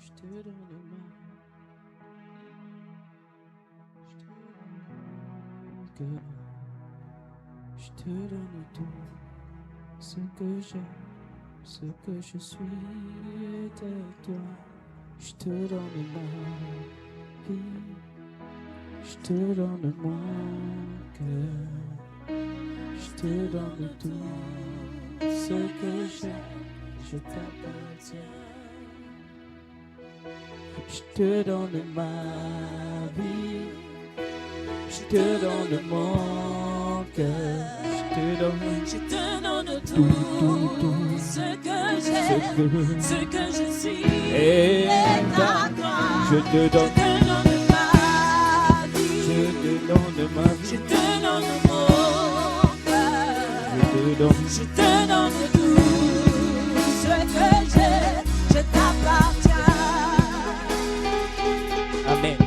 Je te donne ma, je te donne mon cœur. Je te donne tout ce que j'ai, ce que je suis de toi. Je te donne ma vie, je te donne mon cœur. Je te donne tout ce que j'ai, je t'appartiens. Je te donne ma vie, je te donne mon cœur. Je te donne tout ce que j'ai, ce que je suis. Et ta gloire, je te donne ma vie, je te donne ma vie, je te donne mon cœur. Je te donne tout ce que j'ai, je t'appartiens. Amen.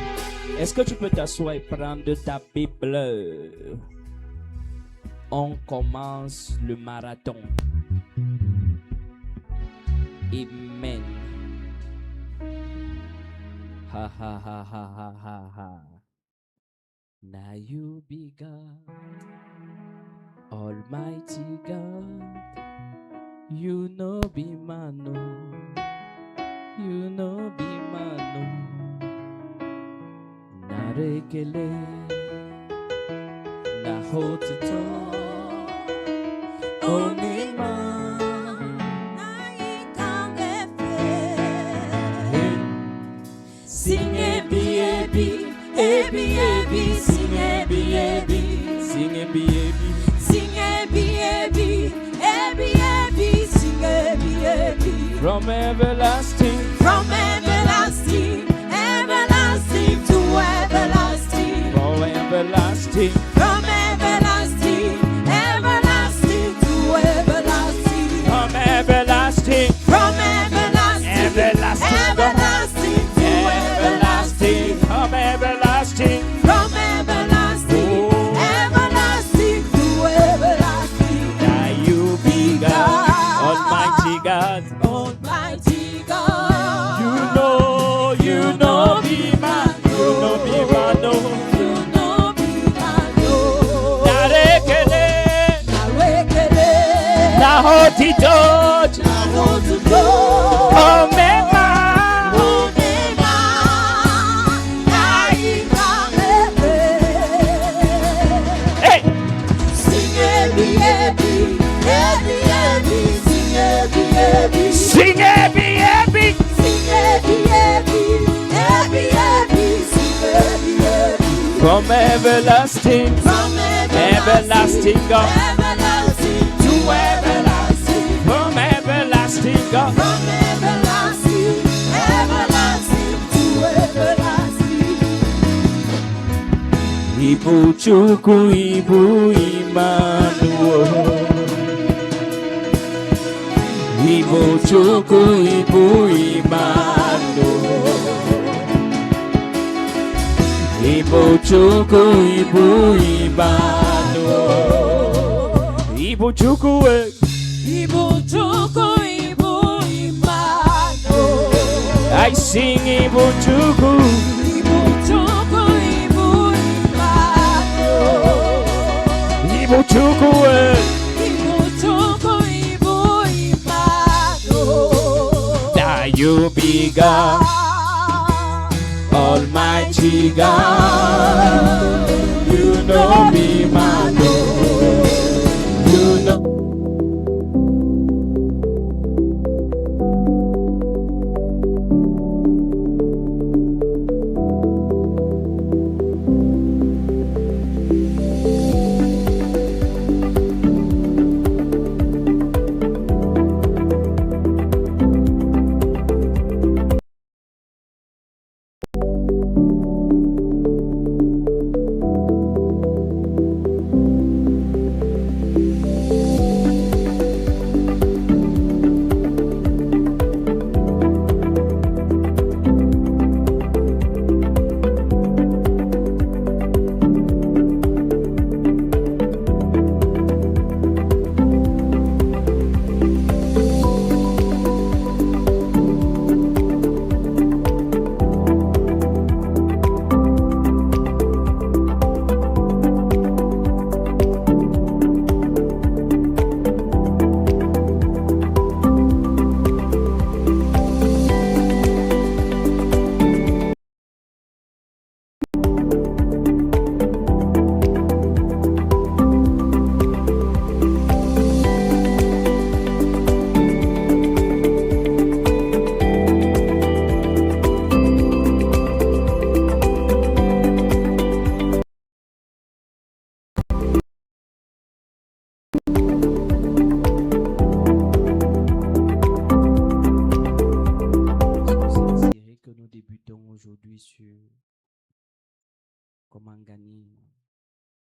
Est-ce que tu peux t'asseoir et prendre ta Bible? On commence le marathon. Amen. Ha ha ha ha ha ha ha. Now you be God, Almighty God. You know be mano, you know be mano. Na rekele, na hotito. Onima, na ikangefe. Sing ebi ebi, ebi ebi, sing ebi ebi, sing ebi ebi, sing ebi ebi, ebi ebi, sing ebi ebi. From everlasting, everlasting to everlasting, from everlasting, from everlasting, everlasting to everlasting, from everlasting, from everlasting, everlasting, everlasting to everlasting, from everlasting, from everlasting, everlasting to everlasting. Now you be God, Almighty God, Almighty God. You know be man, you know be man, you know be man. Narekele, na hotito, omema, na ikangefe. Hey, sing ebi ebi, ebi ebi, sing ebi ebi, sing ebi ebi, sing ebi ebi, ebi ebi, sing ebi ebi. From everlasting, everlasting God, everlasting to everlasting, from everlasting God, from everlasting, everlasting to everlasting. Ibu Chukwu, Ibu Emmanuel. Ibu Chukwu, Ibu Emmanuel. Ibu Chukwu, Ibu Emmanuel. Ibu Chukwu, Ibu Chukwu, Ibu Emmanuel. I sing Ibu Chukwu, Ibu Chukwu, Ibu Emmanuel. Ibu Chukwu, Ibu Chukwu, Ibu Emmanuel. Now you be God, Almighty God. You know me, man. You know.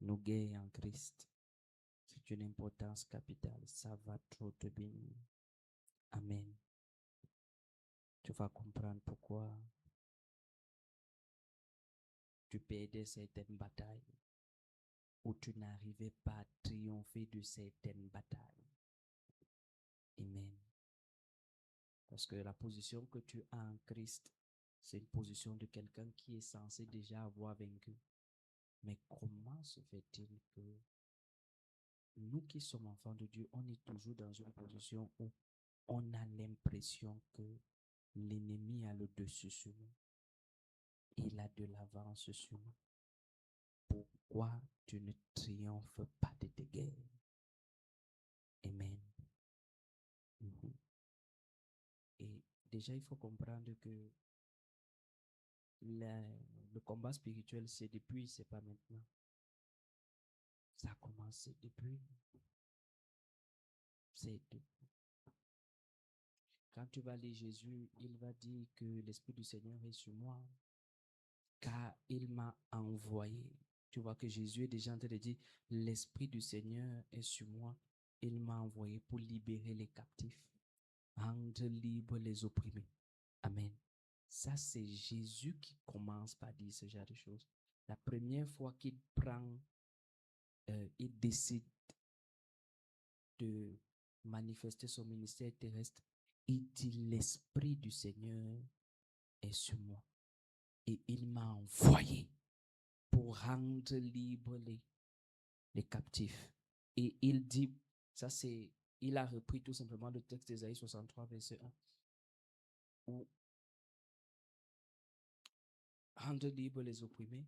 nous guérir en Christ. C'est une importance capitale. Ça va trop te bénir. Amen. Tu vas comprendre pourquoi tu perdais certaines batailles ou tu n'arrivais pas à triompher de certaines batailles. Amen. Parce que la position que tu as en Christ, c'est une position de quelqu'un qui est censé déjà avoir vaincu. Mais comment se fait-il que nous qui sommes enfants de Dieu, on est toujours dans une position où on a l'impression que l'ennemi a le dessus sur nous. Il a de l'avance sur nous. Pourquoi tu ne triomphes pas de tes guerres? Amen. Et déjà, il faut comprendre que le combat spirituel, c'est depuis, c'est pas maintenant. Ça a commencé depuis. C'est depuis. Quand tu vas lire Jésus, il va dire que l'Esprit du Seigneur est sur moi, car il m'a envoyé. Tu vois que Jésus est déjà en train de dire, l'Esprit du Seigneur est sur moi, il m'a envoyé pour libérer les captifs, rendre libres les opprimés. Amen. Ça, c'est Jésus qui commence par dire ce genre de choses. La première fois qu'il prend, il décide de manifester son ministère terrestre, il dit, l'Esprit du Seigneur est sur moi. Et il m'a envoyé pour rendre libres les captifs. Et il dit, ça c'est, il a repris tout simplement le texte d'Ésaïe 63, verset 1, où rendre libres les opprimés.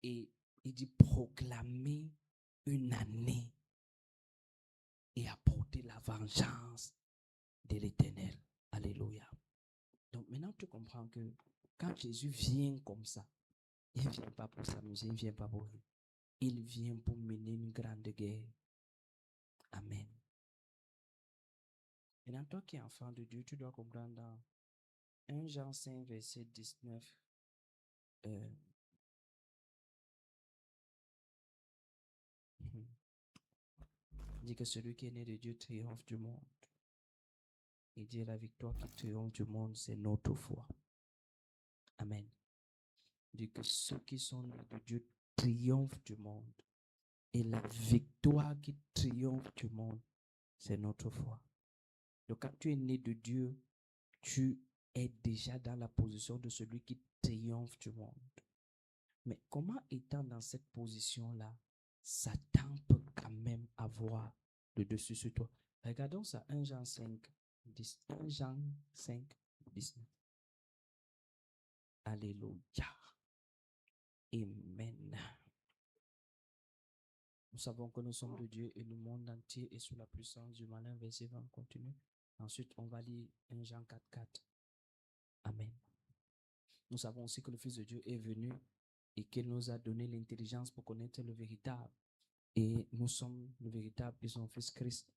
Et il dit, proclamer une année et apporter la vengeance de l'Éternel. Alléluia. Donc maintenant tu comprends que quand Jésus vient comme ça, il ne vient pas pour s'amuser, il ne vient pas pour rire. Il vient pour mener une grande guerre. Amen. Maintenant, toi qui es enfant de Dieu, tu dois comprendre dans 1 Jean 5, verset 19, dit que celui qui est né de Dieu triomphe du monde. Il dit la victoire qui triomphe du monde, c'est notre foi. Amen. Il dit que ceux qui sont nés de Dieu triomphent du monde. Et la victoire qui triomphe du monde, c'est notre foi. Donc quand tu es né de Dieu, tu es déjà dans la position de celui qui triomphe du monde. Mais comment étant dans cette position-là, Satan peut quand même avoir le dessus sur toi? Regardons ça, 1 Jean 5, 19. Alléluia. Amen. Nous savons que nous sommes de Dieu et le monde entier est sous la puissance du malin. Verset 20, continue. Ensuite, on va lire 1 Jean 4, 4. Amen. Nous savons aussi que le Fils de Dieu est venu et qu'il nous a donné l'intelligence pour connaître le véritable. Et nous sommes le véritable et son Fils Christ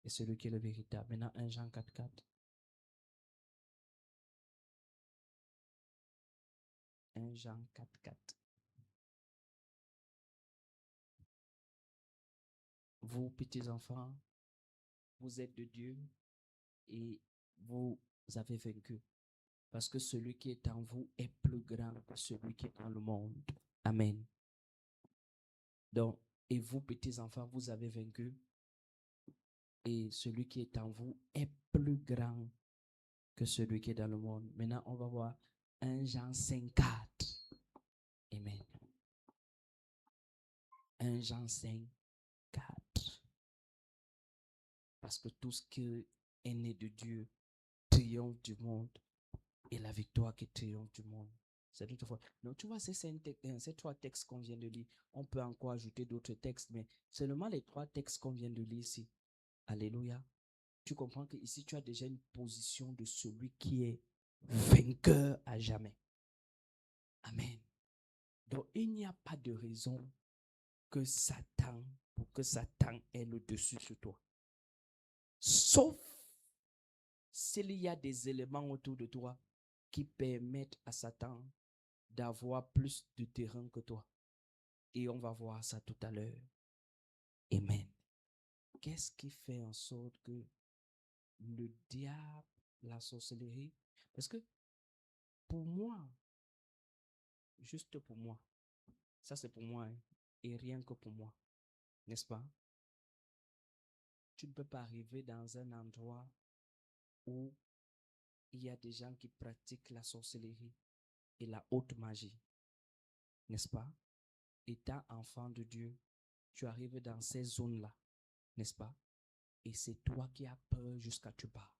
est celui qui est le véritable. Maintenant, 1 Jean 4, 4. 1 Jean 4, 4. Vous, petits enfants, vous êtes de Dieu et vous avez vaincu. Parce que celui qui est en vous est plus grand que celui qui est dans le monde. Amen. Donc, et vous, petits enfants, vous avez vaincu. Et celui qui est en vous est plus grand que celui qui est dans le monde. Maintenant, on va voir 1 Jean 5, 4. Amen. 1 Jean 5, 4. Parce que tout ce qui est né de Dieu triomphe du monde. Et la victoire qui triomphe du monde, c'est d'autres fois. Donc, tu vois, ces trois textes qu'on vient de lire, on peut encore ajouter d'autres textes, mais seulement les trois textes qu'on vient de lire ici. Alléluia. Tu comprends que ici, tu as déjà une position de celui qui est vainqueur à jamais. Amen. Donc, il n'y a pas de raison que Satan ait le dessus sur toi. Sauf s'il y a des éléments autour de toi qui permettent à Satan d'avoir plus de terrain que toi. Et on va voir ça tout à l'heure. Amen. Qu'est-ce qui fait en sorte que le diable, la sorcellerie, parce que pour moi, juste pour moi, ça c'est pour moi, hein, et rien que pour moi, n'est-ce pas? Tu ne peux pas arriver dans un endroit où il y a des gens qui pratiquent la sorcellerie et la haute magie, n'est-ce pas? Étant enfant de Dieu, tu arrives dans ces zones-là, n'est-ce pas? Et c'est toi qui as peur jusqu'à tu pars.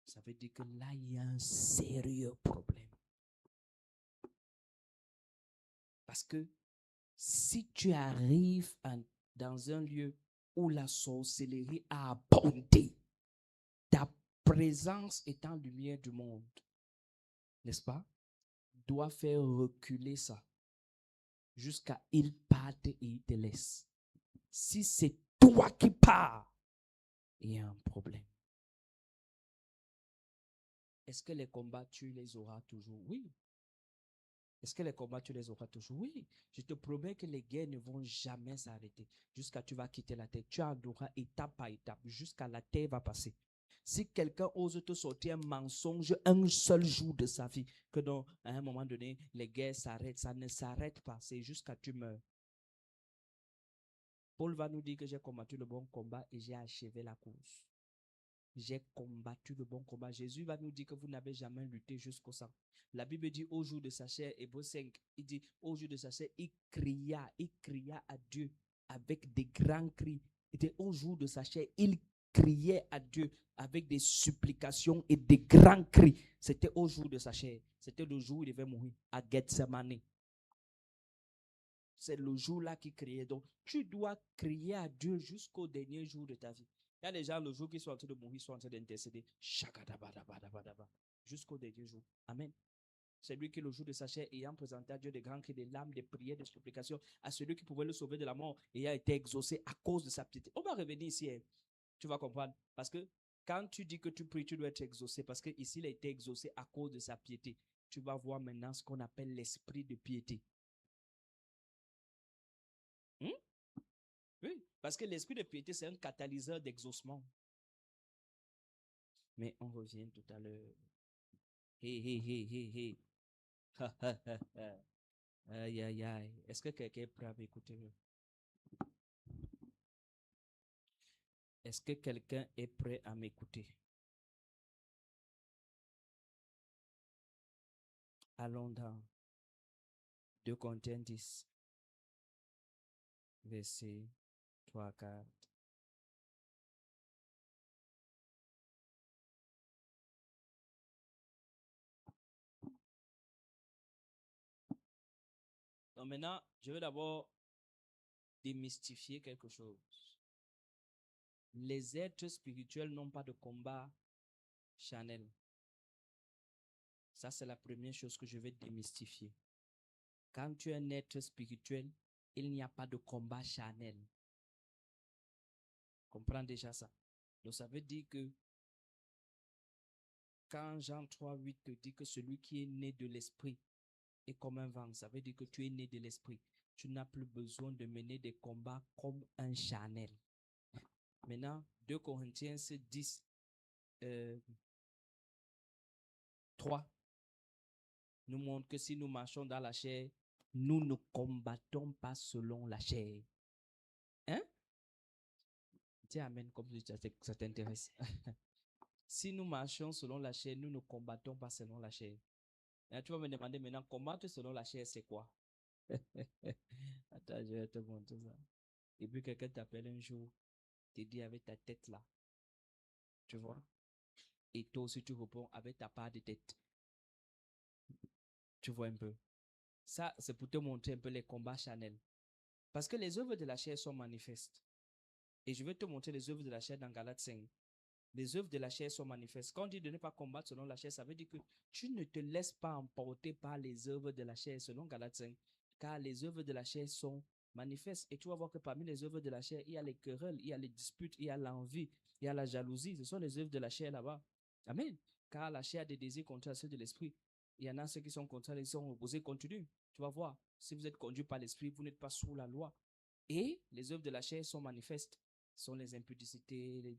Ça veut dire que là, il y a un sérieux problème. Parce que si tu arrives dans un lieu où la sorcellerie a abondé, ta présence étant lumière du monde, n'est-ce pas, doit faire reculer ça jusqu'à il parte et il te laisse. Si c'est toi qui pars, il y a un problème. Est-ce que les combats, tu les auras toujours? Oui. Est-ce que les combats, tu les auras toujours? Oui. Je te promets que les guerres ne vont jamais s'arrêter jusqu'à tu vas quitter la terre. Tu en auras étape par étape jusqu'à la terre va passer. Si quelqu'un ose te sortir un mensonge un seul jour de sa vie, que à un moment donné, les guerres s'arrêtent, ça ne s'arrête pas. C'est jusqu'à tu meurs. Paul va nous dire que j'ai combattu le bon combat et j'ai achevé la course. J'ai combattu le bon combat. Jésus va nous dire que vous n'avez jamais lutté jusqu'au sang. La Bible dit au jour de sa chair, Hébreux 5, il dit au jour de sa chair, il cria à Dieu avec des grands cris. Et au jour de sa chair, il criait à Dieu avec des supplications et des grands cris. C'était au jour de sa chair. C'était le jour où il devait mourir à Gethsemane. C'est le jour-là qu'il criait. Donc, tu dois crier à Dieu jusqu'au dernier jour de ta vie. Il y a des gens, le jour qu'ils sont en train de mourir, sont en train d'intercéder. Jusqu'au dernier jour. Amen. C'est lui qui, le jour de sa chair, ayant présenté à Dieu des grands cris, des larmes, des prières, des supplications, à celui qui pouvait le sauver de la mort, et a été exaucé à cause de sa piété. On va revenir ici. Hein. Tu vas comprendre. Parce que quand tu dis que tu pries, tu dois être exaucé. Parce qu'ici, il a été exaucé à cause de sa piété. Tu vas voir maintenant ce qu'on appelle l'esprit de piété. Oui, parce que l'esprit de piété, c'est un catalyseur d'exaucement. Mais on revient tout à l'heure. Hé. Aïe, aïe, aïe. Est-ce que quelqu'un est prêt à m'écouter? Est-ce que quelqu'un est prêt à m'écouter? Allons dans 2 Corinthiens 10, verset 3, 4. Donc maintenant, je vais d'abord démystifier quelque chose. Les êtres spirituels n'ont pas de combat charnel. Ça, c'est la première chose que je vais démystifier. Quand tu es un être spirituel, il n'y a pas de combat charnel. Comprends déjà ça. Donc ça veut dire que quand Jean 3, 8 te dit que celui qui est né de l'esprit est comme un vent, ça veut dire que tu es né de l'esprit. Tu n'as plus besoin de mener des combats comme un charnel. Maintenant, 2 Corinthiens 10, 3 nous montre que si nous marchons dans la chair, nous ne combattons pas selon la chair. Hein? Dis amen comme ça t'intéresse. Si nous marchons selon la chair, nous ne combattons pas selon la chair. Et tu vas me demander maintenant, combattre selon la chair, c'est quoi? Attends, je vais te montrer ça. Et puis quelqu'un t'appelle un jour, te dit avec ta tête là. Tu vois? Et toi aussi tu réponds avec ta part de tête. Tu vois un peu? Ça, c'est pour te montrer un peu les combats charnels. Parce que les œuvres de la chair sont manifestes. Et je vais te montrer les œuvres de la chair dans Galates 5. Les œuvres de la chair sont manifestes. Quand on dit de ne pas combattre selon la chair, ça veut dire que tu ne te laisses pas emporter par les œuvres de la chair selon Galates 5. Car les œuvres de la chair sont manifestes. Et tu vas voir que parmi les œuvres de la chair, il y a les querelles, il y a les disputes, il y a l'envie, il y a la jalousie. Ce sont les œuvres de la chair là-bas. Amen. Car la chair a des désirs contraires à ceux de l'esprit. Il y en a ceux qui sont contraires, ils sont opposés. Continue. Tu vas voir. Si vous êtes conduit par l'esprit, vous n'êtes pas sous la loi. Et les œuvres de la chair sont manifestes. Ce sont les impudicités, les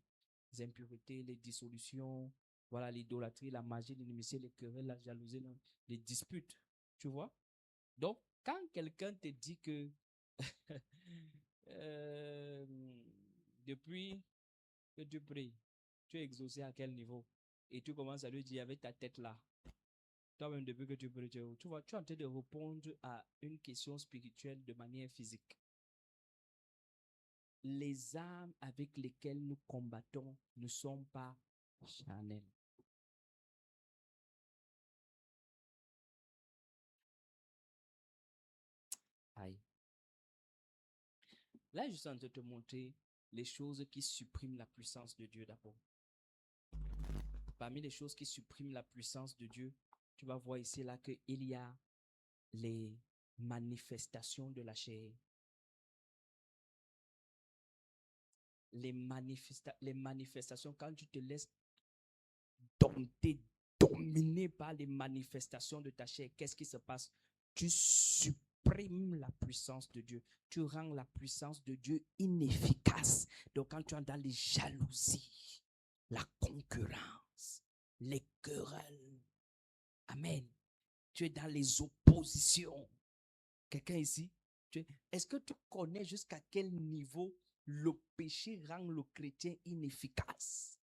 impuretés, les dissolutions, voilà, l'idolâtrie, la magie, l'inimitié, les querelles, la jalousie, les disputes. Tu vois? Donc, quand quelqu'un te dit que euh, depuis que tu pries, tu es exaucé à quel niveau? Et tu commences à lui dire avec ta tête là, toi-même depuis que tu pries, tu vois, tu es en train de répondre à une question spirituelle de manière physique. Les armes avec lesquelles nous combattons ne sont pas charnelles. Aïe. Là, je suis en train de te montrer les choses qui suppriment la puissance de Dieu d'abord. Parmi les choses qui suppriment la puissance de Dieu, tu vas voir ici là qu'il y a les manifestations de la chair. Les manifestations, quand tu te laisses dominé par les manifestations de ta chair, qu'est-ce qui se passe? Tu supprimes la puissance de Dieu. Tu rends la puissance de Dieu inefficace. Donc quand tu es dans les jalousies, la concurrence, les querelles, amen, tu es dans les oppositions. Quelqu'un ici, est-ce que tu connais jusqu'à quel niveau le péché rend le chrétien inefficace?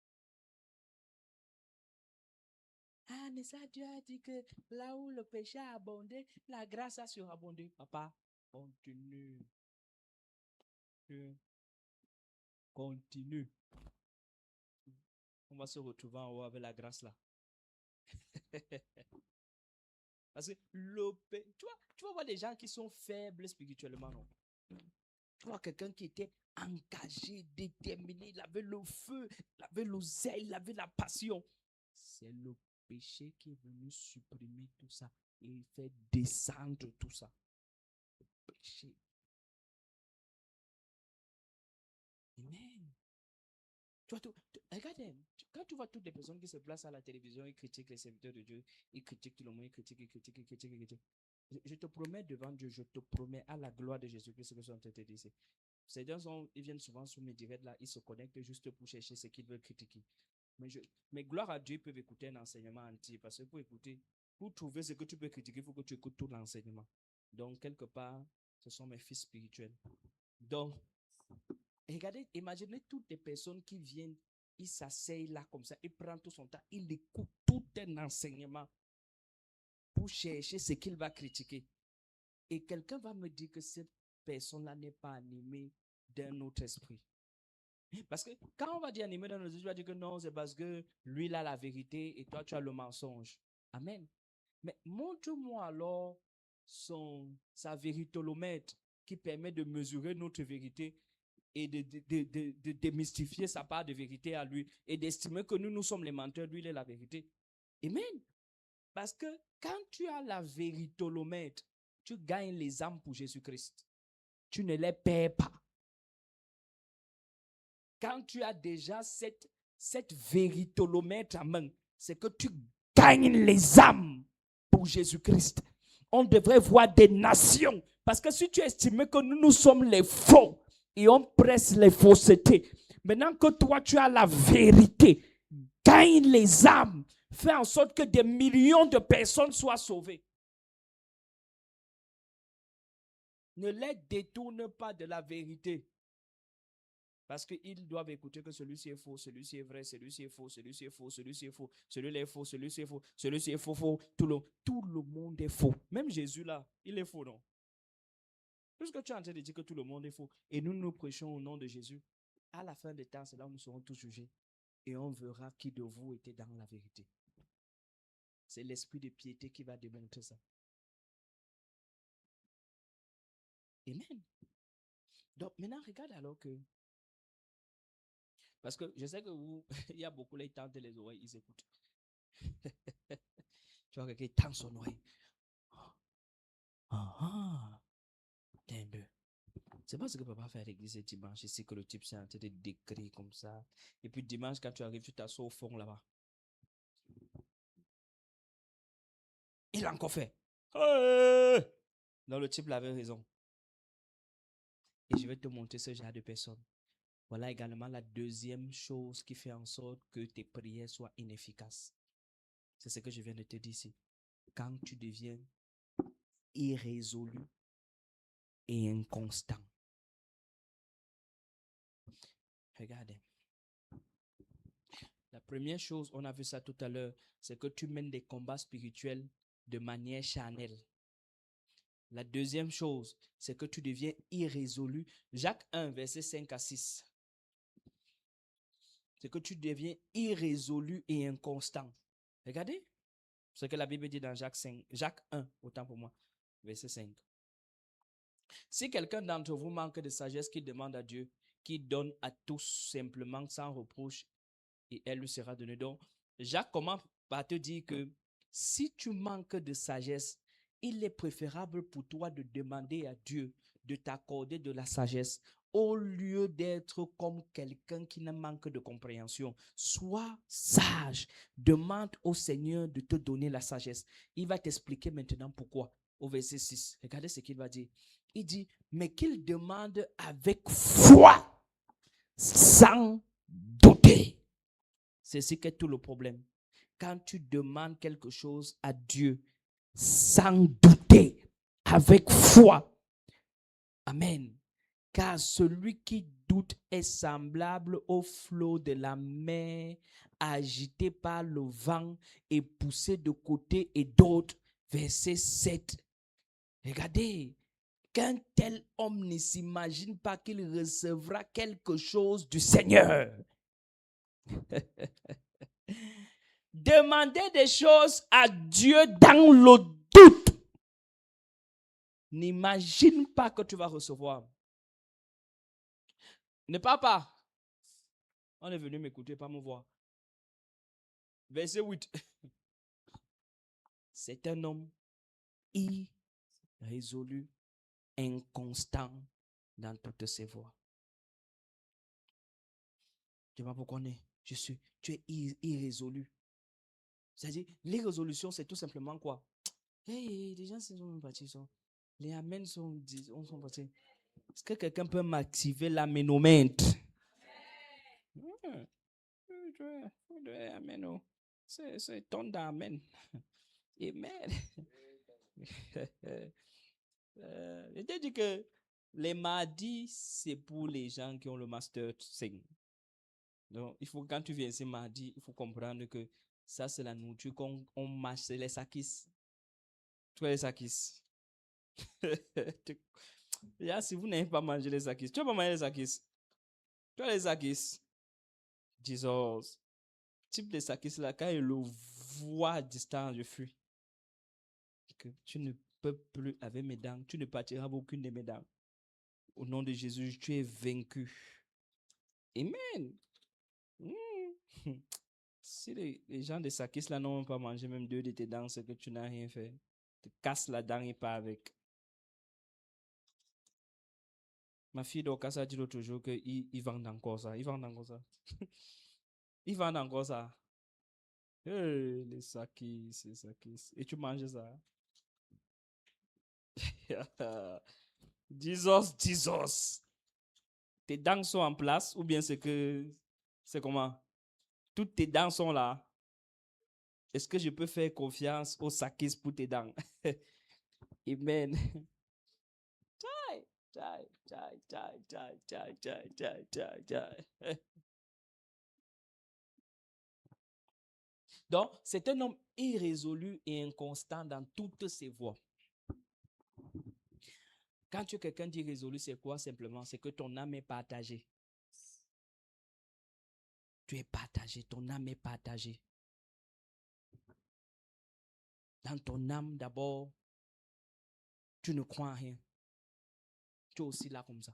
Ah, mais ça, Dieu a dit que là où le péché a abondé, la grâce a surabondé. Papa, continue. Continue. On va se retrouver en haut avec la grâce là. Parce que tu vas voir des gens qui sont faibles spirituellement, non? Tu vois quelqu'un qui était engagé, déterminé, il avait le feu, il avait le zèle, il avait la passion. C'est le péché qui est venu supprimer tout ça. Il fait descendre tout ça. Le péché. Amen. Regarde, quand tu vois toutes les personnes qui se placent à la télévision, ils critiquent les serviteurs de Dieu, ils critiquent tout le monde, ils critiquent. Je te promets devant Dieu, je te promets à la gloire de Jésus-Christ ce que je suis en train de te dire. Ces gens, ils viennent souvent sur mes directs là, ils se connectent juste pour chercher ce qu'ils veulent critiquer. Mais gloire à Dieu, ils peuvent écouter un enseignement entier, parce que pour trouver ce que tu peux critiquer, il faut que tu écoutes tout l'enseignement. Donc, quelque part, ce sont mes fils spirituels. Donc, regardez, imaginez toutes les personnes qui viennent, ils s'asseyent là comme ça, ils prennent tout son temps, ils écoutent tout un enseignement pour chercher ce qu'il va critiquer. Et quelqu'un va me dire que cette personne-là n'est pas animée d'un autre esprit. Parce que quand on va dire animé d'un autre esprit, tu vas dire que non, c'est parce que lui, il a la vérité et toi, tu as le mensonge. Amen. Mais montre-moi alors sa véritolomètre qui permet de mesurer notre vérité et de démystifier sa part de vérité à lui et d'estimer que nous sommes les menteurs, lui, il est la vérité. Amen. Parce que quand tu as la véritolomètre, tu gagnes les âmes pour Jésus-Christ. Tu ne les perds pas. Quand tu as déjà cette véritolomètre à main, c'est que tu gagnes les âmes pour Jésus-Christ. On devrait voir des nations. Parce que si tu estimes que nous sommes les faux et on presse les faussetés, maintenant que toi tu as la vérité, gagne les âmes. Fais en sorte que des millions de personnes soient sauvées. Ne les détourne pas de la vérité. Parce qu'ils doivent écouter que celui-ci est faux, celui-ci est vrai, celui-ci est faux, celui-ci est faux, celui-ci est faux, celui-là est faux, celui-ci est faux, celui-ci est faux, faux. Tout le monde est faux. Même Jésus là, il est faux, non? Puisque tu es en train de dire que tout le monde est faux et nous prêchons au nom de Jésus, à la fin des temps, c'est là où nous serons tous jugés et on verra qui de vous était dans la vérité. C'est l'esprit de piété qui va démontrer ça. Amen. Donc maintenant, regarde alors que... Parce que je sais que vous, il y a beaucoup, là, ils tendent les oreilles, ils écoutent. Tu vois, quelqu'un tend son oreille. Ah, c'est pas ce que papa fait à l'église dimanche. Ici que le type s'est en train de décrire comme ça. Et puis dimanche, quand tu arrives, tu t'assois au fond là-bas. Il a encore fait. Hey! Non, le type avait raison. Et je vais te montrer ce genre de personnes. Voilà également la deuxième chose qui fait en sorte que tes prières soient inefficaces. C'est ce que je viens de te dire ici. Quand tu deviens irrésolu et inconstant. Regardez. La première chose, on a vu ça tout à l'heure, c'est que tu mènes des combats spirituels de manière charnelle. La deuxième chose, c'est que tu deviens irrésolu. Jacques 1, verset 5 à 6. C'est que tu deviens irrésolu et inconstant. Regardez ce que la Bible dit dans Jacques 1, autant pour moi, verset 5. Si quelqu'un d'entre vous manque de sagesse, qu'il demande à Dieu, qui donne à tous simplement sans reproche, et elle lui sera donnée. Donc, Jacques commence par te dire que si tu manques de sagesse, il est préférable pour toi de demander à Dieu de t'accorder de la sagesse au lieu d'être comme quelqu'un qui ne manque de compréhension. Sois sage. Demande au Seigneur de te donner la sagesse. Il va t'expliquer maintenant pourquoi. Au verset 6, regardez ce qu'il va dire. Il dit, mais qu'il demande avec foi, sans douter. C'est ce qui est tout le problème. Quand tu demandes quelque chose à Dieu sans douter, avec foi. Amen. Car celui qui doute est semblable au flot de la mer agité par le vent et poussé de côté et d'autre. Verset 7. Regardez. Qu'un tel homme ne s'imagine pas qu'il recevra quelque chose du Seigneur. Demandez des choses à Dieu dans le doute. N'imagine pas que tu vas recevoir. Ne parle pas. On est venu m'écouter, pas me voir. Verset 8. C'est un homme irrésolu, inconstant dans toutes ses voies. Tu vois pourquoi tu es irrésolu. C'est-à-dire, l'irrésolution, c'est tout simplement quoi? Hey, les gens sont partis. Les amens sont partis. Est-ce que quelqu'un peut m'activer l'aménomètre? Amen. C'est ton d'amen. Amen. Je t'ai dit que les mardis, c'est pour les gens qui ont le master 5. Donc, quand tu viens ici mardi, il faut comprendre que ça, c'est la nourriture qu'on mange, c'est les sakis. Tu vois les sakis? Si vous n'avez pas mangé les sakis, tu vas pas manger les sakis. Tu vois les sakis? Jesus. Type de sakis là, quand il le voit à distance, je fuis. Que tu ne peux plus avec mes dents, tu ne partiras avec aucune de mes dents. Au nom de Jésus, tu es vaincu. Amen. Si les gens de Sakis là n'ont pas mangé même 2 de tes dents, c'est que tu n'as rien fait. Tu casses la dent et pas avec. Ma fille d'Okasa dit l'autre jour qu'ils vendent encore ça. Ils vendent encore ça. Ils vendent encore ça. Hey, les Sakis, les Sakis. Et tu manges ça. Jesus. Tes dents sont en place ou bien c'est comment? Toutes tes dents sont là. Est-ce que je peux faire confiance aux Sakis pour tes dents? Amen. Donc, c'est un homme irrésolu et inconstant dans toutes ses voies. Quand tu es quelqu'un d'irrésolu, c'est quoi simplement? C'est que ton âme est partagée. Tu es partagé, ton âme est partagée. Dans ton âme, d'abord, tu ne crois en rien. Tu es aussi là comme ça.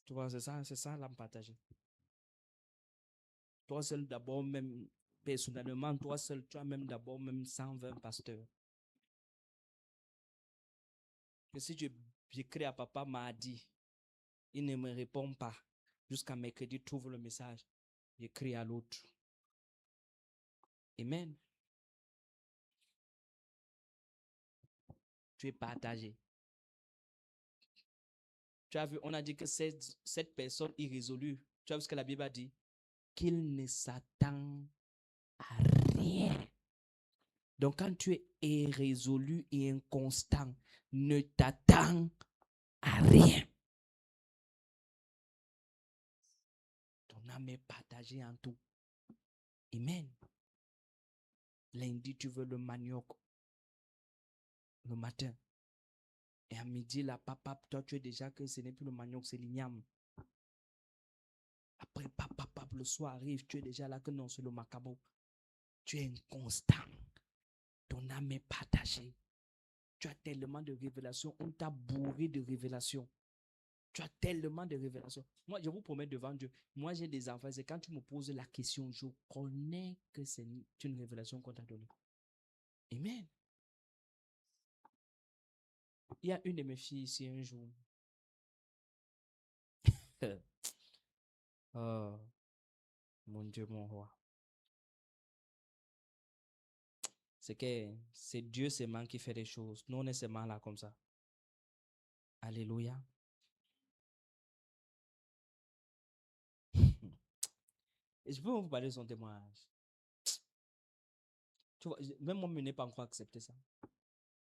Tu vois, c'est ça l'âme partagée. Toi seul d'abord, même personnellement, toi seul, tu as même d'abord même 120 pasteurs. Que si j'écris à papa mardi, il ne me répond pas. Jusqu'à mercredi, tu ouvres le message. J'écris à l'autre. Amen. tu es partagé. Tu as vu, on a dit que cette personne irrésolue, tu as vu ce que la Bible a dit? Qu'il ne s'attend à rien. Donc, quand tu es irrésolu et inconstant, ne t'attends à rien. Ton âme est partagée en tout. Amen. Lundi, tu veux le manioc. Le matin. Et à midi, là, papa, toi, tu es déjà que ce n'est plus le manioc, c'est l'igname. Après, papa, le soir arrive, tu es déjà là que non, c'est le macabo. Tu es inconstant. Ton âme est partagée. Tu as tellement de révélations. On t'a bourré de révélations. Tu as tellement de révélations. Moi, je vous promets devant Dieu, moi, j'ai des enfants. C'est quand tu me poses la question, je connais que c'est une révélation qu'on t'a donnée. Amen. Il y a une de mes filles ici un jour. Oh, mon Dieu, mon roi. C'est que c'est Dieu seulement qui fait des choses. Nous, on est seulement là comme ça. Alléluia. Et je peux vous parler de son témoignage. Tu vois, même moi, je n'ai pas encore accepté ça.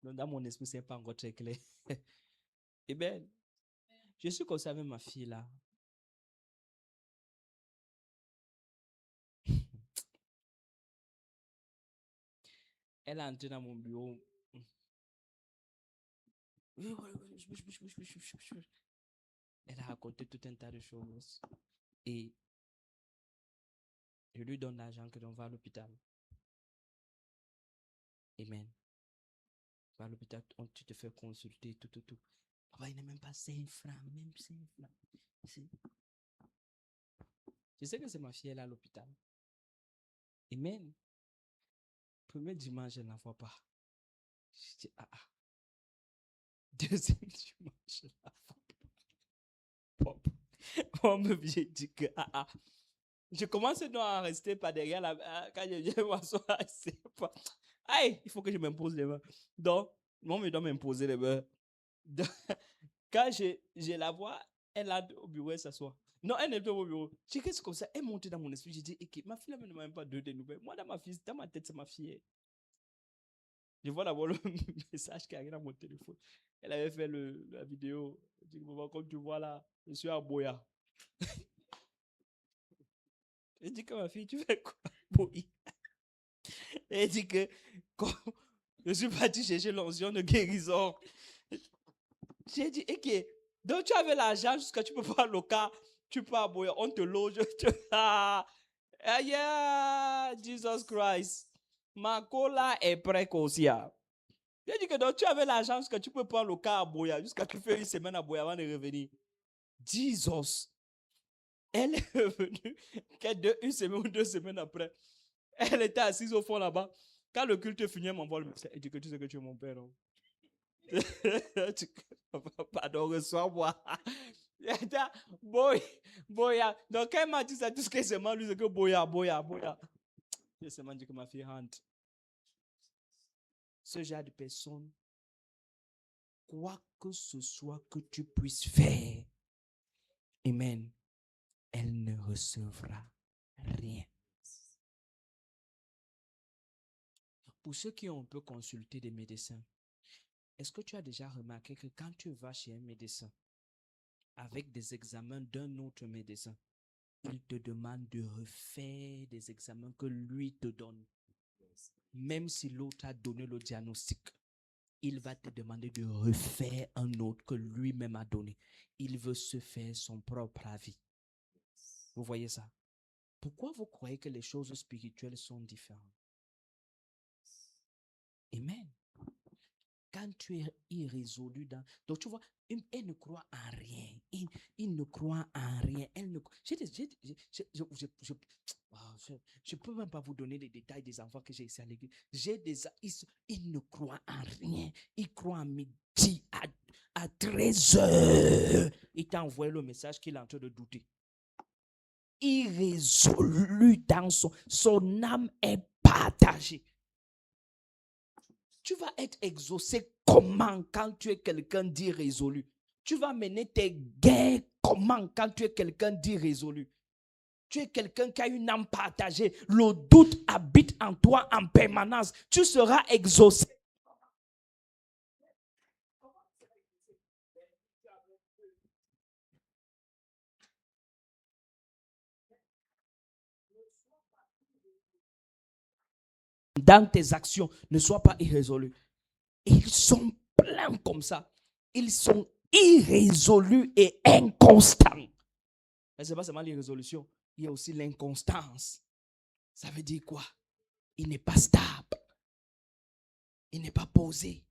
Donc, dans mon esprit, ce n'est pas encore très clair. Eh bien, je suis comme ça avec ma fille là. Elle est entrée dans mon bureau. Elle a raconté tout un tas de choses. Et je lui donne l'argent que l'on va à l'hôpital. Amen. Va à l'hôpital, tu te fais consulter, tout. Papa, il n'est même pas 5 francs, même 5 francs. Je sais que c'est ma fille, elle est à l'hôpital. Amen. Premier dimanche, je ne la vois pas. Je dis, Deuxième dimanche, je ne la vois pas. On me dit que, Je commence donc à rester par derrière quand je viens m'asseoir, c'est pas. Aïe, il faut que je m'impose les mains. Donc, on me doit m'imposer les mains. Donc, quand je la vois, elle est au bureau, elle s'assoit. Non, elle n'est pas au bureau. Je dis que c'est comme ça, elle monte dans mon esprit. Je dis, okay, ma fille, elle ne m'a même pas donné des nouvelles. Moi, dans ma tête, c'est ma fille. Je vois d'abord le message qui arrive dans mon téléphone. Elle avait fait la vidéo. Je dis, comme tu vois là, je suis à Boya. Elle dit que ma fille, tu fais quoi, Boya? Elle dit que je suis parti chercher l'onction de guérison. J'ai dit, ok, donc tu avais l'argent jusqu'à tu peux pas le cas, tu peux aboyer, on te loge. Yeah, Jesus Christ. Ma cola est précocia. J'ai dit que donc tu avais l'argent jusqu'à tu peux prendre le cas à Boya, jusqu'à tu fais une semaine à Boya avant de revenir. Jesus. Elle est revenue une semaine ou 2 semaines après. Elle était assise au fond là-bas. Quand le culte finit, elle m'envoie le message. Elle dit que tu sais que tu es mon père. Non? Pardon, reçois-moi. Boya. Donc, quand elle m'a dit ça, tout ce qu'elle s'est mal, c'est que Boya. Je s'est dit que ma fille rentre. Ce genre de personne, quoi que ce soit que tu puisses faire, amen, elle ne recevra rien. Pour ceux qui ont un peu consulté des médecins, est-ce que tu as déjà remarqué que quand tu vas chez un médecin avec des examens d'un autre médecin, il te demande de refaire des examens que lui te donne. Même si l'autre a donné le diagnostic, il va te demander de refaire un autre que lui-même a donné. Il veut se faire son propre avis. Vous voyez ça? Pourquoi vous croyez que les choses spirituelles sont différentes? Amen. Quand tu es irrésolu dans... Donc, tu vois, elle ne croit en rien. Il ne croit en rien. Elle ne... Je peux même pas vous donner les détails des enfants que j'ai ici à l'église. Ils ne croient en rien. Ils croient à midi, à 13h. Il t'a envoyé le message qu'il est en train de douter. Irrésolu dans son âme est partagée. Tu vas être exaucé comment quand tu es quelqu'un d'irrésolu? Tu vas mener tes guerres comment quand tu es quelqu'un d'irrésolu? Tu es quelqu'un qui a une âme partagée. Le doute habite en toi en permanence. Tu seras exaucé. Dans tes actions, ne sois pas irrésolu. Ils sont pleins comme ça. Ils sont irrésolus et inconstants. Mais ce n'est pas seulement l'irrésolution, il y a aussi l'inconstance. Ça veut dire quoi? Il n'est pas stable. Il n'est pas posé.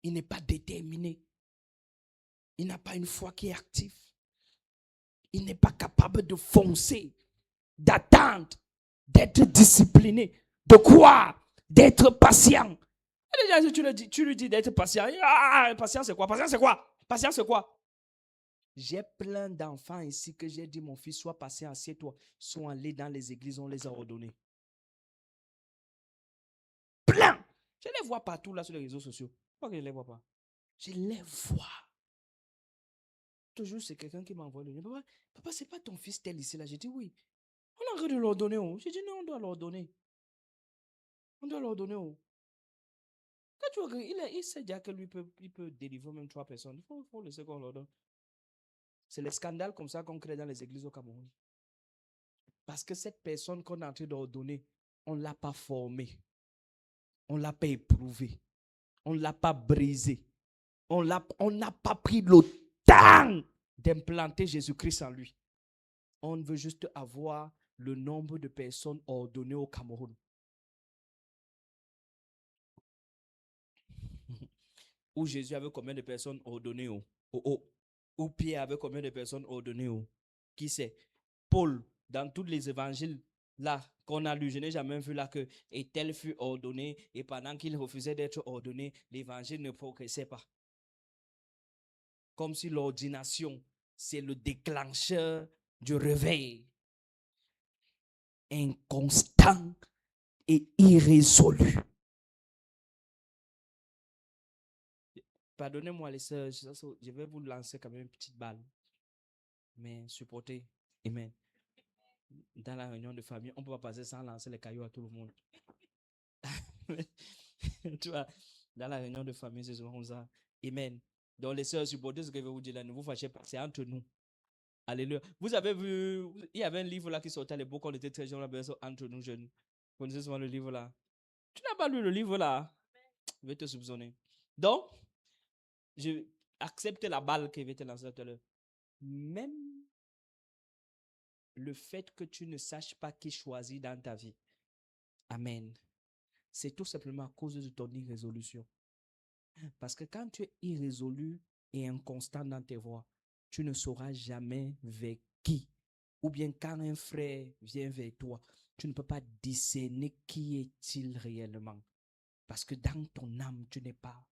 Il n'est pas déterminé. Il n'a pas une foi qui est active. Il n'est pas capable de foncer, d'attendre, d'être discipliné. De quoi? D'être patient. Et déjà, tu lui dis d'être patient. Ah, patient, c'est quoi? Patient, c'est quoi? Patient, c'est quoi? J'ai plein d'enfants ici que j'ai dit, mon fils, sois patient, assieds-toi. Ils sont allés dans les églises, on les a ordonnés. Plein. Je les vois partout là sur les réseaux sociaux. Pourquoi que je ne les vois pas? Je les vois. Toujours, c'est quelqu'un qui m'envoie le lien. Papa, c'est pas ton fils tel ici là. J'ai dit oui. On a envie de leur donner. Oh. J'ai dit non, on doit leur donner. On doit leur donner. Oh. Quand tu vois il sait déjà que lui il peut délivrer même 3 personnes. Il faut laisser qu'on leur donne. C'est les scandales comme ça qu'on crée dans les églises au Cameroun. Parce que cette personne qu'on est en train d'ordonner, on ne l'a pas formée. On ne l'a pas éprouvée. On ne l'a pas brisée. On n'a pas pris le temps d'implanter Jésus-Christ en lui. On veut juste avoir le nombre de personnes ordonnées au Cameroun. Où Jésus avait combien de personnes ordonnées? Où Pierre avait combien de personnes ordonnées? Qui sait? Paul, dans tous les évangiles là qu'on a lu, je n'ai jamais vu là que et tel fut ordonné, et pendant qu'il refusait d'être ordonné, l'évangile ne progressait pas. Comme si l'ordination, c'est le déclencheur du réveil. Inconstant et irrésolu. Pardonnez-moi les sœurs, je vais vous lancer quand même une petite balle. Mais supportez. Amen. Dans la réunion de famille, on ne peut pas passer sans lancer les cailloux à tout le monde. Tu vois, dans la réunion de famille, c'est souvent comme ça. Amen. Donc les sœurs, supportez ce que je vais vous dire là. Ne vous fâchez pas, c'est entre nous. Alléluia. Vous avez vu, il y avait un livre là qui sortait à l'époque, on était très jeunes, entre nous jeunes. Vous connaissez souvent le livre là. Tu n'as pas lu le livre là? Je vais te soupçonner. Donc, je accepte la balle que je vais te lancer tout à l'heure. Même le fait que tu ne saches pas qui choisit dans ta vie. Amen. C'est tout simplement à cause de ton irrésolution. Parce que quand tu es irrésolu et inconstant dans tes voies, tu ne sauras jamais vers qui. Ou bien quand un frère vient vers toi, tu ne peux pas discerner qui est-il réellement. Parce que dans ton âme, tu n'es pas.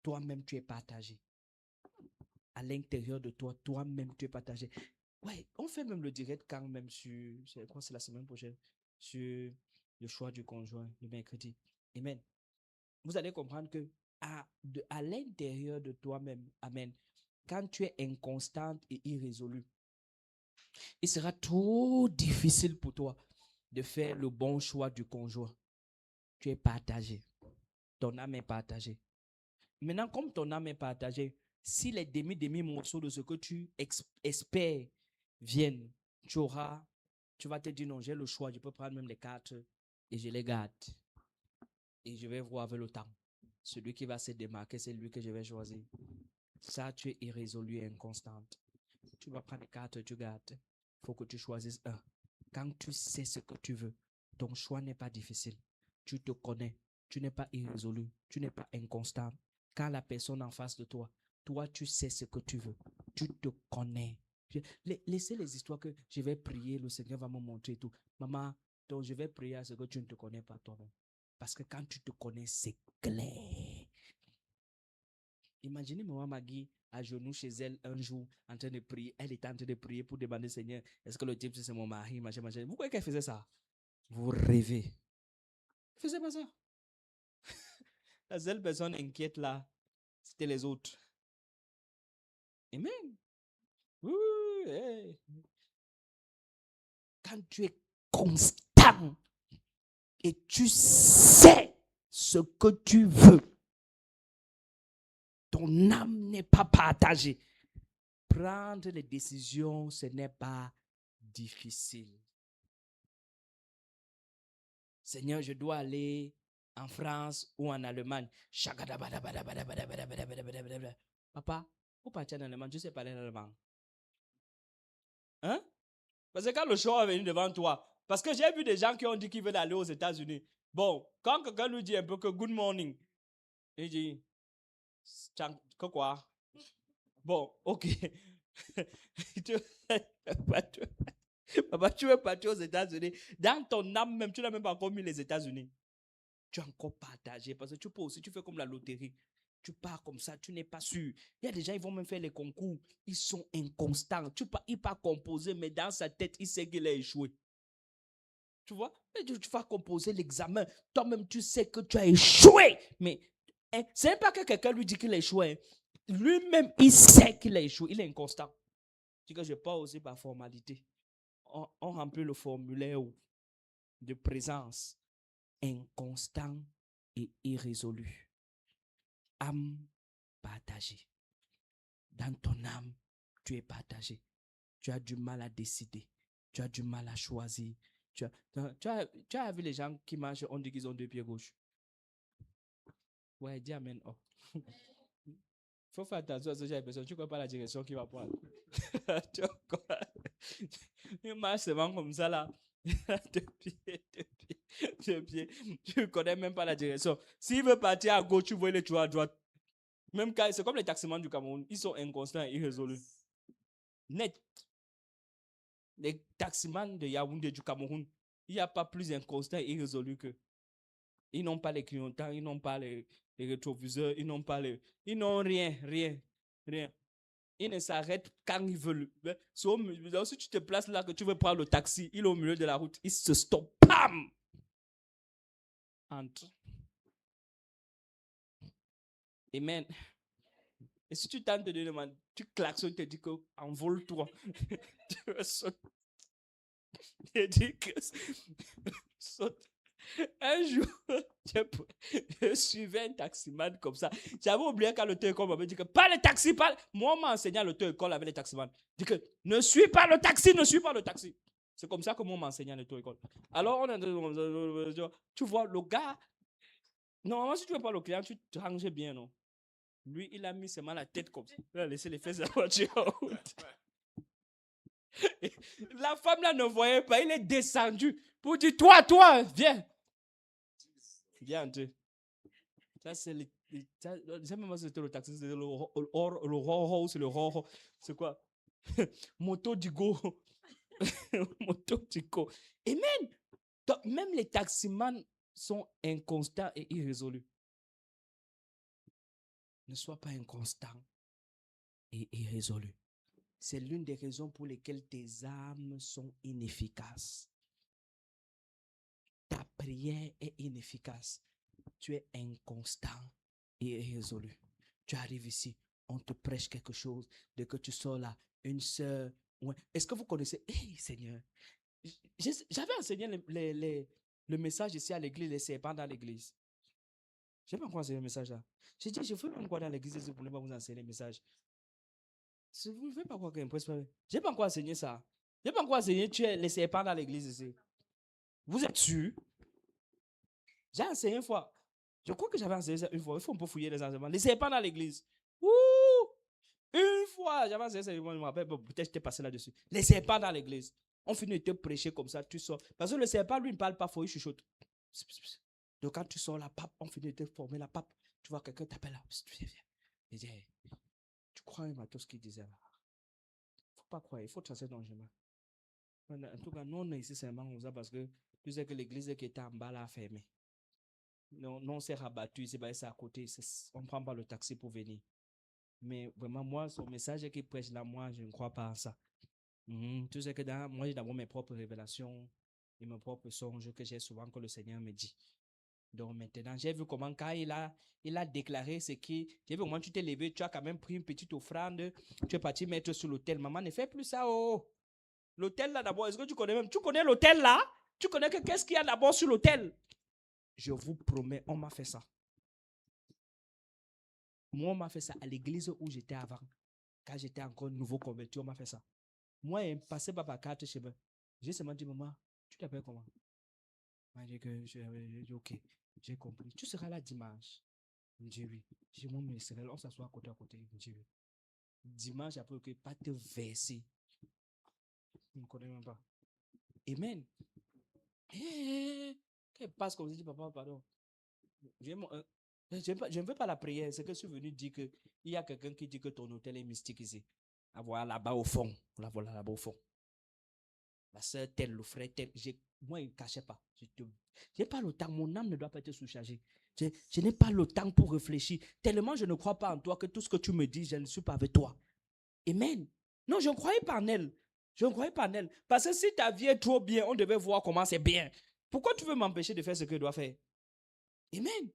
Toi-même, tu es partagé. À l'intérieur de toi, toi-même, tu es partagé. Ouais, on fait même le direct quand même sur, je crois que c'est la semaine prochaine, sur le choix du conjoint, le mercredi. Amen. Vous allez comprendre que à l'intérieur de toi-même, amen, quand tu es inconstante et irrésolu, il sera trop difficile pour toi de faire le bon choix du conjoint. Tu es partagé. Ton âme est partagée. Maintenant, comme ton âme est partagée, si les demi-morceaux de ce que tu espères viennent, tu vas te dire non, j'ai le choix, je peux prendre même les 4 et je les garde. Et je vais voir avec le temps. Celui qui va se démarquer, c'est lui que je vais choisir. Ça, tu es irrésolu et inconstante. Tu vas prendre les 4, tu gardes. Il faut que tu choisisses un. Quand tu sais ce que tu veux, ton choix n'est pas difficile. Tu te connais. Tu n'es pas irrésolu. Tu n'es pas inconstant. Quand la personne en face de toi, toi, tu sais ce que tu veux. Tu te connais. Laissez les histoires que je vais prier, le Seigneur va me montrer tout. Maman, donc je vais prier à ce que tu ne te connais pas toi-même. Parce que quand tu te connais, c'est clair. Imaginez maman Maggie à genoux chez elle un jour en train de prier. Elle était en train de prier pour demander Seigneur, est-ce que le type c'est mon mari, machin. Vous croyez qu'elle faisait ça? Vous rêvez. Elle faisait pas ça. La seule personne inquiète là, c'était les autres. Amen. Oui, hey. Quand tu es constant et tu sais ce que tu veux, ton âme n'est pas partagée. Prendre les décisions, ce n'est pas difficile. Seigneur, je dois aller en France ou en Allemagne. Papa, pour partir en Allemagne, je sais parler allemand. Hein? Parce que quand le choix est venu devant toi, parce que j'ai vu des gens qui ont dit qu'ils veulent aller aux États-Unis. Bon, quand quelqu'un lui dit un peu que good morning, il dit, que quoi? Bon, ok. Papa, tu veux partir aux États-Unis. Dans ton âme même, tu n'as même pas encore mis les États-Unis. Tu as encore partagé. Parce que tu peux aussi, tu fais comme la loterie. Tu pars comme ça, tu n'es pas sûr. Il y a des gens, ils vont même faire les concours. Ils sont inconstants. Il part composer, mais dans sa tête, il sait qu'il a échoué. Tu vois? Et tu vas composer l'examen. Toi-même, tu sais que tu as échoué. Mais hein, ce n'est pas que quelqu'un lui dit qu'il a échoué. Hein. Lui-même, il sait qu'il a échoué. Il est inconstant. Tu dis que je pars aussi par formalité. On remplit le formulaire de présence. Inconstant et irrésolu. Âme partagée. Dans ton âme, tu es partagé. Tu as du mal à décider. Tu as du mal à choisir. Tu as vu les gens qui marchent, on dit qu'ils ont deux pieds gauches. Ouais, dis amen. Oh. Faut faire attention à ce genre de personnes. Tu ne connais pas la direction qu'il va prendre. Il marche seulement comme ça là. Deux pieds. Tu ne connais même pas la direction. S'il veut partir à gauche, tu vois les tueurs à droite. Même quand c'est comme les taximans du Cameroun. Ils sont inconstants et irrésolus. Net. Les taximans de Yaoundé du Cameroun, il n'y a pas plus inconstant et irrésolu que. Ils n'ont pas les clignotants, ils n'ont pas les rétroviseurs, ils n'ont rien. Ils ne s'arrêtent quand ils veulent. Si tu te places là que tu veux prendre le taxi, il est au milieu de la route, il se stoppe. Pam! Entre. Amen. Et si tu tentes de demander, tu klaxonnes, tu te dis que envole-toi. Tu sautes. Tu dis que saute. Un jour, je suivais un taximan comme ça. J'avais oublié quand l'auto-école m'avait dit que pas le taxi, pas. Moi, on m'a enseigné à l'auto-école avec les taximans. Dit que ne suis pas le taxi, ne suis pas le taxi. C'est comme ça que moi, on m'a enseigné à l'auto-école. Alors, tu vois, le gars, normalement, si tu veux pas le client, tu te ranges bien, non? Lui, il a mis seulement la tête comme ça. Il a laissé les fesses de la voiture en route. La femme là ne voyait pas, il est descendu pour dire toi, viens. Viens entrer. Ça, c'est le. Même c'était le taxi, c'était le roro, c'est le roro. C'est quoi? Moto Digo. Moto Digo. Et même les taximans sont inconstants et irrésolus. Ne sois pas inconstant et irrésolu. C'est l'une des raisons pour lesquelles tes âmes sont inefficaces. Ta prière est inefficace. Tu es inconstant et irrésolu. Tu arrives ici, on te prêche quelque chose. Dès que tu sors là, une sœur. Ouais. Est-ce que vous connaissez? Hey Seigneur, j'avais enseigné le message ici à l'église, les serpents dans l'église. Je n'ai pas encore enseigné le message là. J'ai dit, je ne fais pas encore dans l'église, je ne voulais pas vous enseigner le message. Vous ne faites pas encore qu'un presse. Je n'ai pas encore enseigné ça. Je n'ai pas encore enseigné les serpents dans l'église ici. Vous êtes sûr? J'ai enseigné une fois. Je crois que j'avais enseigné ça une fois. Il faut un peu fouiller les enseignements. Les serpents dans l'église. Ouh! Une fois, j'avais enseigné ça. Je me rappelle, peut-être j'étais passé là-dessus. Les serpents dans l'église. On finit de te prêcher comme ça, tu sors. Parce que le serpent, lui, ne parle pas fort, il chuchote. Donc quand tu sors la pape, on finit de te former la pape. Tu vois quelqu'un t'appelle là. Il dit, tu crois à tout ce qu'il disait là? Il ne faut pas croire, il faut tracer ton chemin. En tout cas, nous, on est ici seulement comme ça parce que tu sais que l'église qui était en bas là a fermé. Non, on s'est rabattu, c'est à côté. On ne prend pas le taxi pour venir. Mais vraiment, moi, son message qu'il prêche là, moi, je ne crois pas à ça. Tu sais que moi, j'ai d'abord mes propres révélations et mes propres songes que j'ai souvent que le Seigneur me dit. Donc maintenant, j'ai vu comment quand il a déclaré ce qui... J'ai vu comment tu t'es levé, tu as quand même pris une petite offrande, tu es parti mettre sur l'autel. Maman, ne fais plus ça, oh. L'autel là d'abord, est-ce que tu connais même? Tu connais l'autel là? Tu connais que qu'est-ce qu'il y a d'abord sur l'autel? Je vous promets, on m'a fait ça. Moi, on m'a fait ça à l'église où j'étais avant. Quand j'étais encore nouveau converti, on m'a fait ça. Moi, il passait par ma carte chez moi. J'ai seulement dit, maman, tu t'appelles comment? Elle m'a dit que j'ai dit, ok, j'ai compris. Tu seras là dimanche. Je me dis oui. Je dis, moi, mais c'est on s'assoit côté à côté. Je me dis oui. Dimanche, après, ok, pas te verser. Je ne me connais même pas. Amen. Qu'elle passe comme si, papa, pardon. Je ne veux pas la prière. C'est que je suis venu dire qu'il y a quelqu'un qui dit que ton hôtel est mystique ici. La voilà là-bas au fond. La voilà là-bas au fond. La soeur tel, le frère tel. Moi, il ne cachait pas. Je n'ai pas le temps. Mon âme ne doit pas être sous-chargée. Je n'ai pas le temps pour réfléchir. Tellement je ne crois pas en toi que tout ce que tu me dis, je ne suis pas avec toi. Amen. Non, je ne croyais pas en elle. Je ne croyais pas en elle. Parce que si ta vie est trop bien, on devait voir comment c'est bien. Pourquoi tu veux m'empêcher de faire ce que je dois faire? Amen.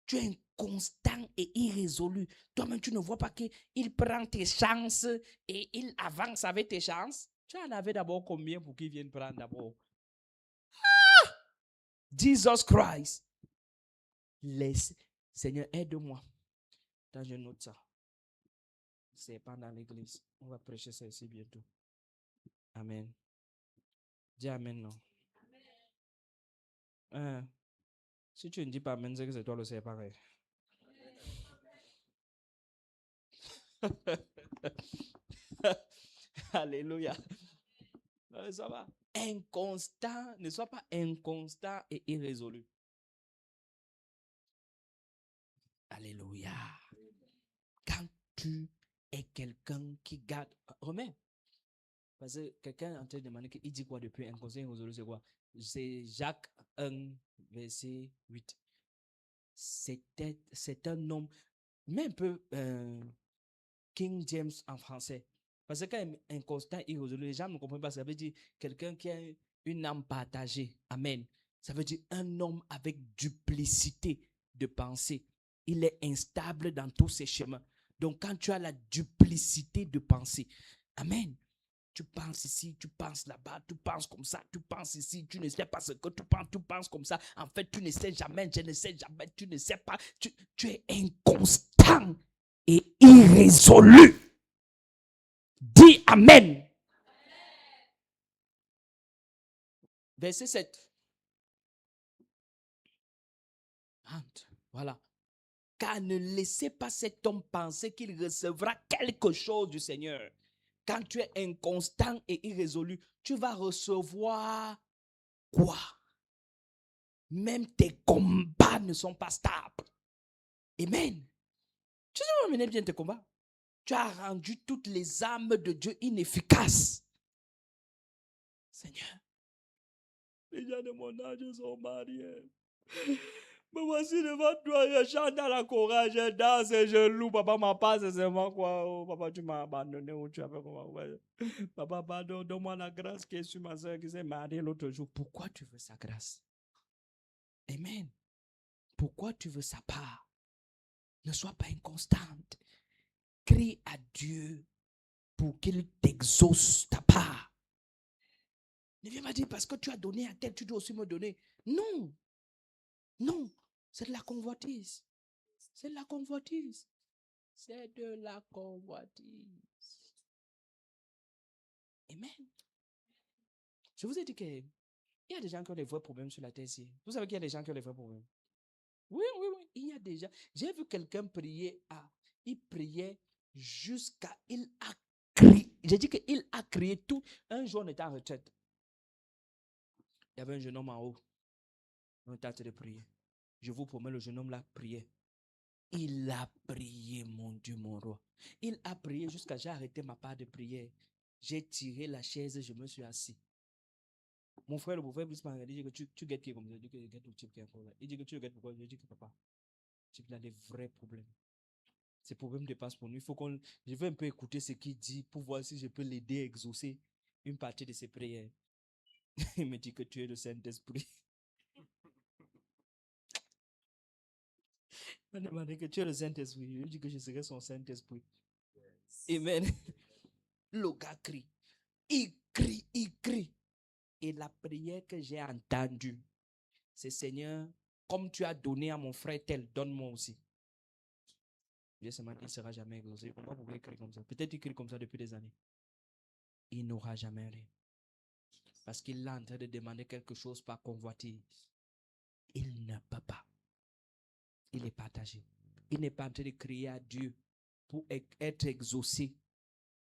Tu es inconstant et irrésolu. Toi-même, tu ne vois pas qu'il prend tes chances et il avance avec tes chances. Tu en avais d'abord combien pour qu'il vienne prendre d'abord? Ah! Jesus Christ. Seigneur, aide-moi. Quand je note ça. C'est pas dans l'église. On va prêcher ça ici bientôt. Amen. Dis amen, non. Si tu ne dis pas amen, c'est que c'est toi le serpent. Alléluia. Ça va. Inconstant, ne sois pas inconstant et irrésolu. Alléluia. Quand tu es quelqu'un qui garde... Remets. Parce que quelqu'un est en train de demander qu'il dit quoi depuis inconstant et irrésolu, c'est quoi? C'est Jacques 1, verset 8. C'est un homme, mais un peu King James en français. Parce que quand inconstant et irrésolu, les gens ne comprennent pas. Ça veut dire quelqu'un qui a une âme partagée. Amen. Ça veut dire un homme avec duplicité de pensée. Il est instable dans tous ses chemins. Donc, quand tu as la duplicité de pensée, amen. Tu penses ici, tu penses là-bas, tu penses comme ça, tu penses ici, tu ne sais pas ce que tu penses comme ça. En fait, tu ne sais jamais, je ne sais jamais, tu ne sais pas. Tu es inconstant et irrésolu. Dis amen. Verset 7. Voilà. Car ne laissez pas cet homme penser qu'il recevra quelque chose du Seigneur. Quand tu es inconstant et irrésolu, tu vas recevoir quoi? Même tes combats ne sont pas stables. Amen. Tu sais mener bien tes combats. Tu as rendu toutes les armes de Dieu inefficaces. Seigneur, les gens de mon âge sont mariés. Mais voici devant toi, je chante dans la chorale, je danse et je loue. Papa m'a pas, c'est seulement quoi? Oh, papa, tu m'as abandonné ou tu as fait comment? Ouais. Papa, pardon, donne-moi la grâce qui est sur ma soeur qui s'est mariée l'autre jour. Pourquoi tu veux sa grâce? Amen. Pourquoi tu veux sa part? Ne sois pas inconstante. Crie à Dieu pour qu'il t'exauce ta part. Ne viens pas dire parce que tu as donné à tel, tu dois aussi me donner. Non. Non. C'est de la convoitise. C'est de la convoitise. C'est de la convoitise. Amen. Je vous ai dit qu'il y a des gens qui ont des vrais problèmes sur la terre ici. Vous savez qu'il y a des gens qui ont des vrais problèmes. Oui. Il y a des gens. J'ai vu quelqu'un prier il priait jusqu'à... Il a crié. J'ai dit qu'il a crié tout. Un jour, on était en retraite. Il y avait un jeune homme en haut. On était en train de prier. Je vous promets, le jeune homme là priait. Il a prié, mon Dieu, mon roi. Il a prié jusqu'à j'ai arrêté ma part de prière. J'ai tiré la chaise, je me suis assis. Mon frère, le beau-frère, il dit que tu guettes qui est comme ça. Il dit que je guette le type qui est un problème. Il dit que tu le guettes pourquoi? Je dis que papa, il a des vrais problèmes. Ces problèmes dépassent pour nous. Il faut je veux un peu écouter ce qu'il dit pour voir si je peux l'aider à exaucer une partie de ses prières. Il me dit que tu es le Saint-Esprit. On m'a demandé que tu es le Saint-Esprit. Je lui dis que je serai son Saint-Esprit. Amen. Le gars crie. Il crie, il crie. Et la prière que j'ai entendue, c'est Seigneur, comme tu as donné à mon frère tel, donne-moi aussi. Dieu ce matin, il ne sera jamais exaucé. Pourquoi vous pouvez crier comme ça? Peut-être qu'il crie comme ça depuis des années. Il n'aura jamais rien. Parce qu'il est en train de demander quelque chose par convoitise. Il ne peut pas. Il est partagé. Il n'est pas en train de crier à Dieu pour être exaucé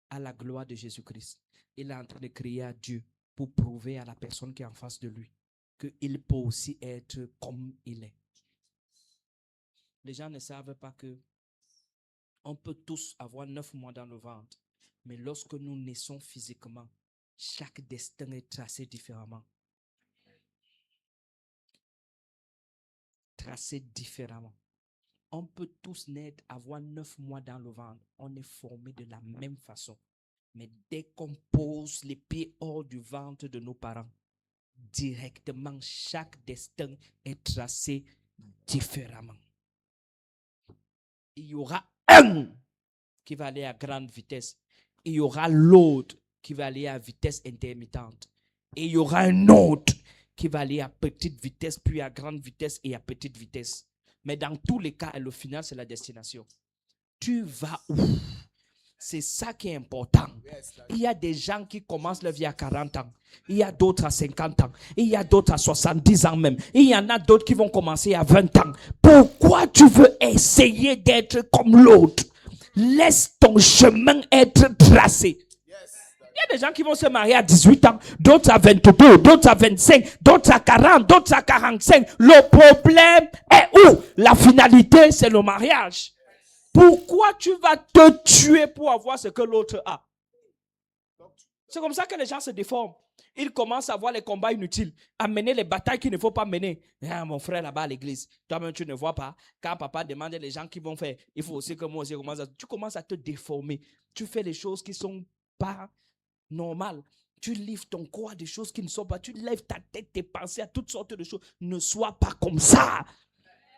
à la gloire de Jésus-Christ. Il est en train de crier à Dieu pour prouver à la personne qui est en face de lui qu'il peut aussi être comme il est. Les gens ne savent pas que on peut tous avoir 9 mois dans le ventre, mais lorsque nous naissons physiquement, chaque destin est tracé différemment. Tracé différemment. On peut tous naître, avoir 9 mois dans le ventre. On est formé de la même façon. Mais dès qu'on pose les pieds hors du ventre de nos parents, directement, chaque destin est tracé différemment. Il y aura un qui va aller à grande vitesse. Il y aura l'autre qui va aller à vitesse intermittente. Et il y aura un autre qui va aller à petite vitesse, puis à grande vitesse et à petite vitesse. Mais dans tous les cas, le final, c'est la destination. Tu vas où? C'est ça qui est important. Il y a des gens qui commencent leur vie à 40 ans. Il y a d'autres à 50 ans. Il y a d'autres à 70 ans même. Il y en a d'autres qui vont commencer à 20 ans. Pourquoi tu veux essayer d'être comme l'autre? Laisse ton chemin être tracé. Il y a des gens qui vont se marier à 18 ans, d'autres à 22, d'autres à 25, d'autres à 40, d'autres à 45. Le problème est où? La finalité, c'est le mariage. Pourquoi tu vas te tuer pour avoir ce que l'autre a? C'est comme ça que les gens se déforment. Ils commencent à voir les combats inutiles, à mener les batailles qu'il ne faut pas mener. Ah, mon frère là-bas à l'église, toi-même tu ne vois pas. Quand papa demande les gens qui vont faire, il faut aussi que moi aussi commence à... Tu commences à te déformer. Tu fais les choses qui ne sont pas normales. Tu livres ton corps à des choses qui ne sont pas. Tu lèves ta tête, tes pensées à toutes sortes de choses. Ne sois pas comme ça.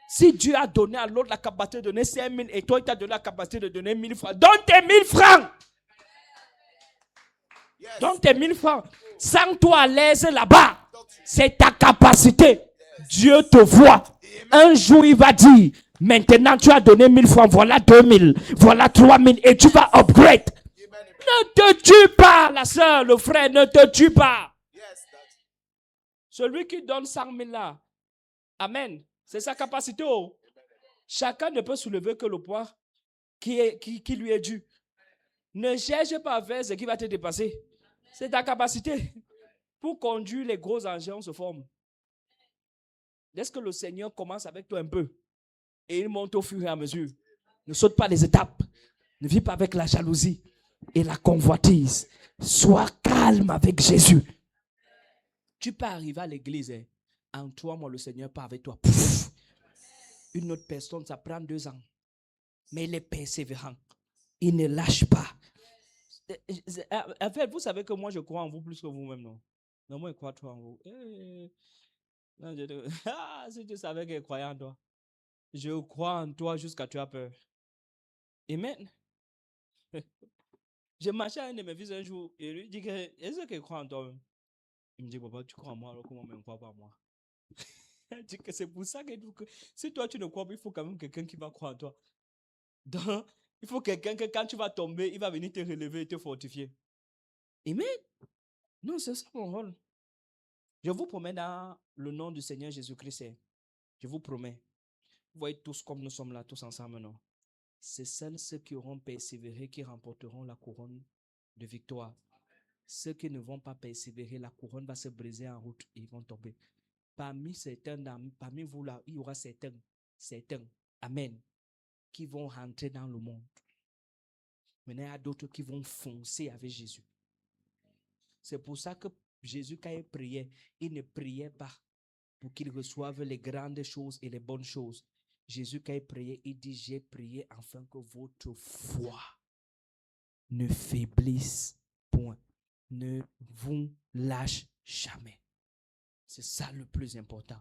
Si Dieu a donné à l'autre la capacité de donner 5 000 et toi, il t'a donné la capacité de donner 1000 francs, donne tes 1000 francs. Donne tes 1000 francs. Sens-toi à l'aise là-bas. C'est ta capacité. Dieu te voit. Un jour, il va dire, maintenant tu as donné 1000 francs, voilà 2000, voilà 3000 et tu vas upgrade. Ne te tue pas, la soeur, le frère, ne te tue pas. Celui qui donne 100 000 là, amen, c'est sa capacité. Oh. Chacun ne peut soulever que le poids qui lui est dû. Ne cherche pas à faire ce qui va te dépasser. C'est ta capacité. Pour conduire les gros engins, on se forme. Laisse que le Seigneur commence avec toi un peu. Et il monte au fur et à mesure. Ne saute pas les étapes. Ne vis pas avec la jalousie et la convoitise. Sois calme avec Jésus. Tu peux arriver à l'église. Hein. En toi, moi, le Seigneur part avec toi. Pouf. Une autre personne, ça prend 2 ans. Mais il est persévérant. Il ne lâche pas. En fait, vous savez que moi, je crois en vous plus que vous-même, non? Non, moi, je crois trop en vous. Non, si tu savais qu'il croyait en toi. Je crois en toi jusqu'à tu as peur. Amen. J'ai marché à un de mes fils un jour et lui dit que est-ce qu'il croit en toi? Il me dit, papa, tu crois en moi alors que moi-même ne crois pas en moi. Il dit que c'est pour ça que si toi tu ne crois pas, il faut quand même quelqu'un qui va croire en toi. Donc, il faut quelqu'un que quand tu vas tomber, il va venir te relever et te fortifier. Amen. Non, c'est ça mon rôle. Je vous promets dans le nom du Seigneur Jésus-Christ, je vous promets, vous voyez tous comme nous sommes là, tous ensemble, non? C'est seuls ceux qui auront persévéré qui remporteront la couronne de victoire. Ceux qui ne vont pas persévérer, la couronne va se briser en route et ils vont tomber. Parmi vous là, il y aura certains, amen, qui vont rentrer dans le monde. Maintenant, il y a d'autres qui vont foncer avec Jésus. C'est pour ça que Jésus, quand il priait, il ne priait pas pour qu'il reçoive les grandes choses et les bonnes choses. Jésus, quand il priait, il dit, j'ai prié afin que votre foi ne faiblisse point. Ne vous lâche jamais. C'est ça le plus important.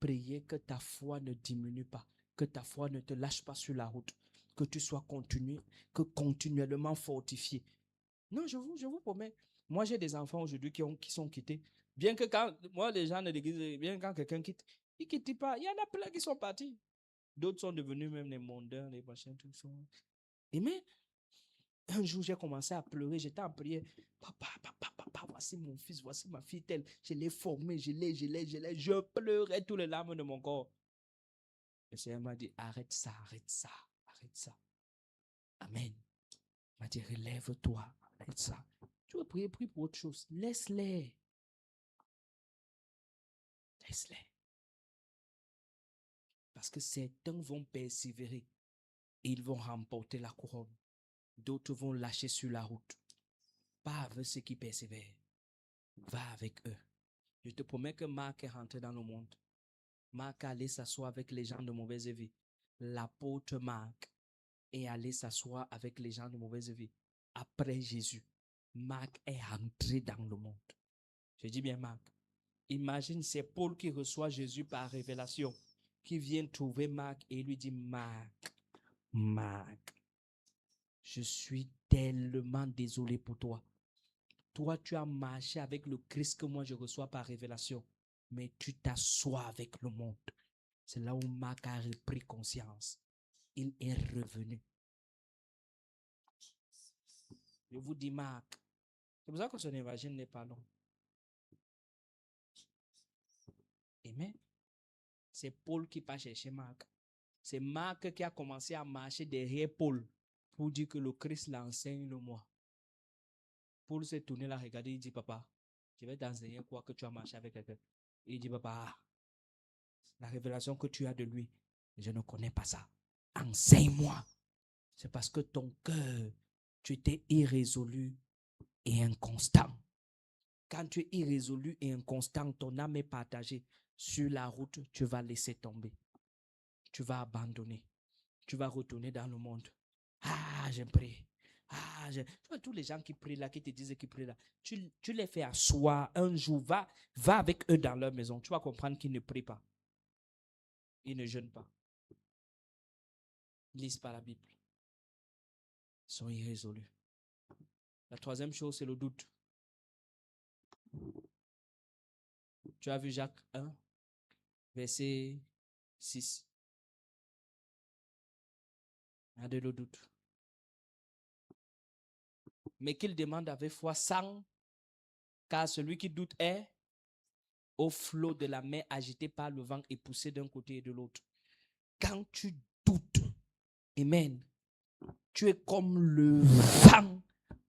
Priez que ta foi ne diminue pas. que ta foi ne te lâche pas sur la route, que tu sois continuellement fortifié. Non, je vous promets. Moi, j'ai des enfants aujourd'hui qui sont quittés. Bien que quand, moi, les gens de l'église, bien quand quelqu'un quitte, ils ne quittent pas. Il y en a plein qui sont partis. D'autres sont devenus même les mondains, les machins, tout ça. Et mais, un jour, j'ai commencé à pleurer. J'étais en prière. Papa, voici mon fils, voici ma fille telle. Je l'ai formé, je l'ai. Je pleurais tous les larmes de mon corps. Le Seigneur m'a dit, arrête ça. Amen. Il m'a dit, relève-toi, arrête ça. Tu veux prier, prie pour autre chose. Laisse-les. Parce que certains vont persévérer et ils vont remporter la couronne. D'autres vont lâcher sur la route. Pas avec ceux qui persévèrent. Va avec eux. Je te promets que Marc est rentré dans le monde. Marc est allé s'asseoir avec les gens de mauvaise vie. L'apôtre Marc est allé s'asseoir avec les gens de mauvaise vie. Après Jésus, Marc est entré dans le monde. Je dis bien Marc. Imagine, c'est Paul qui reçoit Jésus par révélation, qui vient trouver Marc et lui dit, Marc, je suis tellement désolé pour toi. Toi, tu as marché avec le Christ que moi je reçois par révélation, mais tu t'assois avec le monde. C'est là où Marc a repris conscience. Il est revenu. Je vous dis Marc. C'est pour ça que son évangile n'est pas long. Amen. C'est Paul qui part chercher Marc. C'est Marc qui a commencé à marcher derrière Paul pour dire que le Christ l'enseigne le moi. Paul s'est tourné là, regardé, il dit, papa, je vais t'enseigner quoi que tu as marché avec quelqu'un. Il dit, papa, la révélation que tu as de lui, je ne connais pas ça. Enseigne-moi. C'est parce que ton cœur, tu étais irrésolu et inconstant. Quand tu es irrésolu et inconstant, ton âme est partagée. Sur la route, tu vas laisser tomber. Tu vas abandonner. Tu vas retourner dans le monde. J'ai prié. Tu vois, tous les gens qui prient là, qui te disent qu'ils prient là, tu les fais asseoir un jour, va avec eux dans leur maison. Tu vas comprendre qu'ils ne prient pas. Ils ne jeûnent pas. Ils ne lisent pas la Bible. Ils sont irrésolus. La troisième chose, c'est le doute. Tu as vu Jacques 1, verset 6. Il y a de le doute. Mais qu'il demande avec foi sans, car celui qui doute est au flot de la mer agité par le vent et poussé d'un côté et de l'autre. Quand tu doutes, amen, tu es comme le vent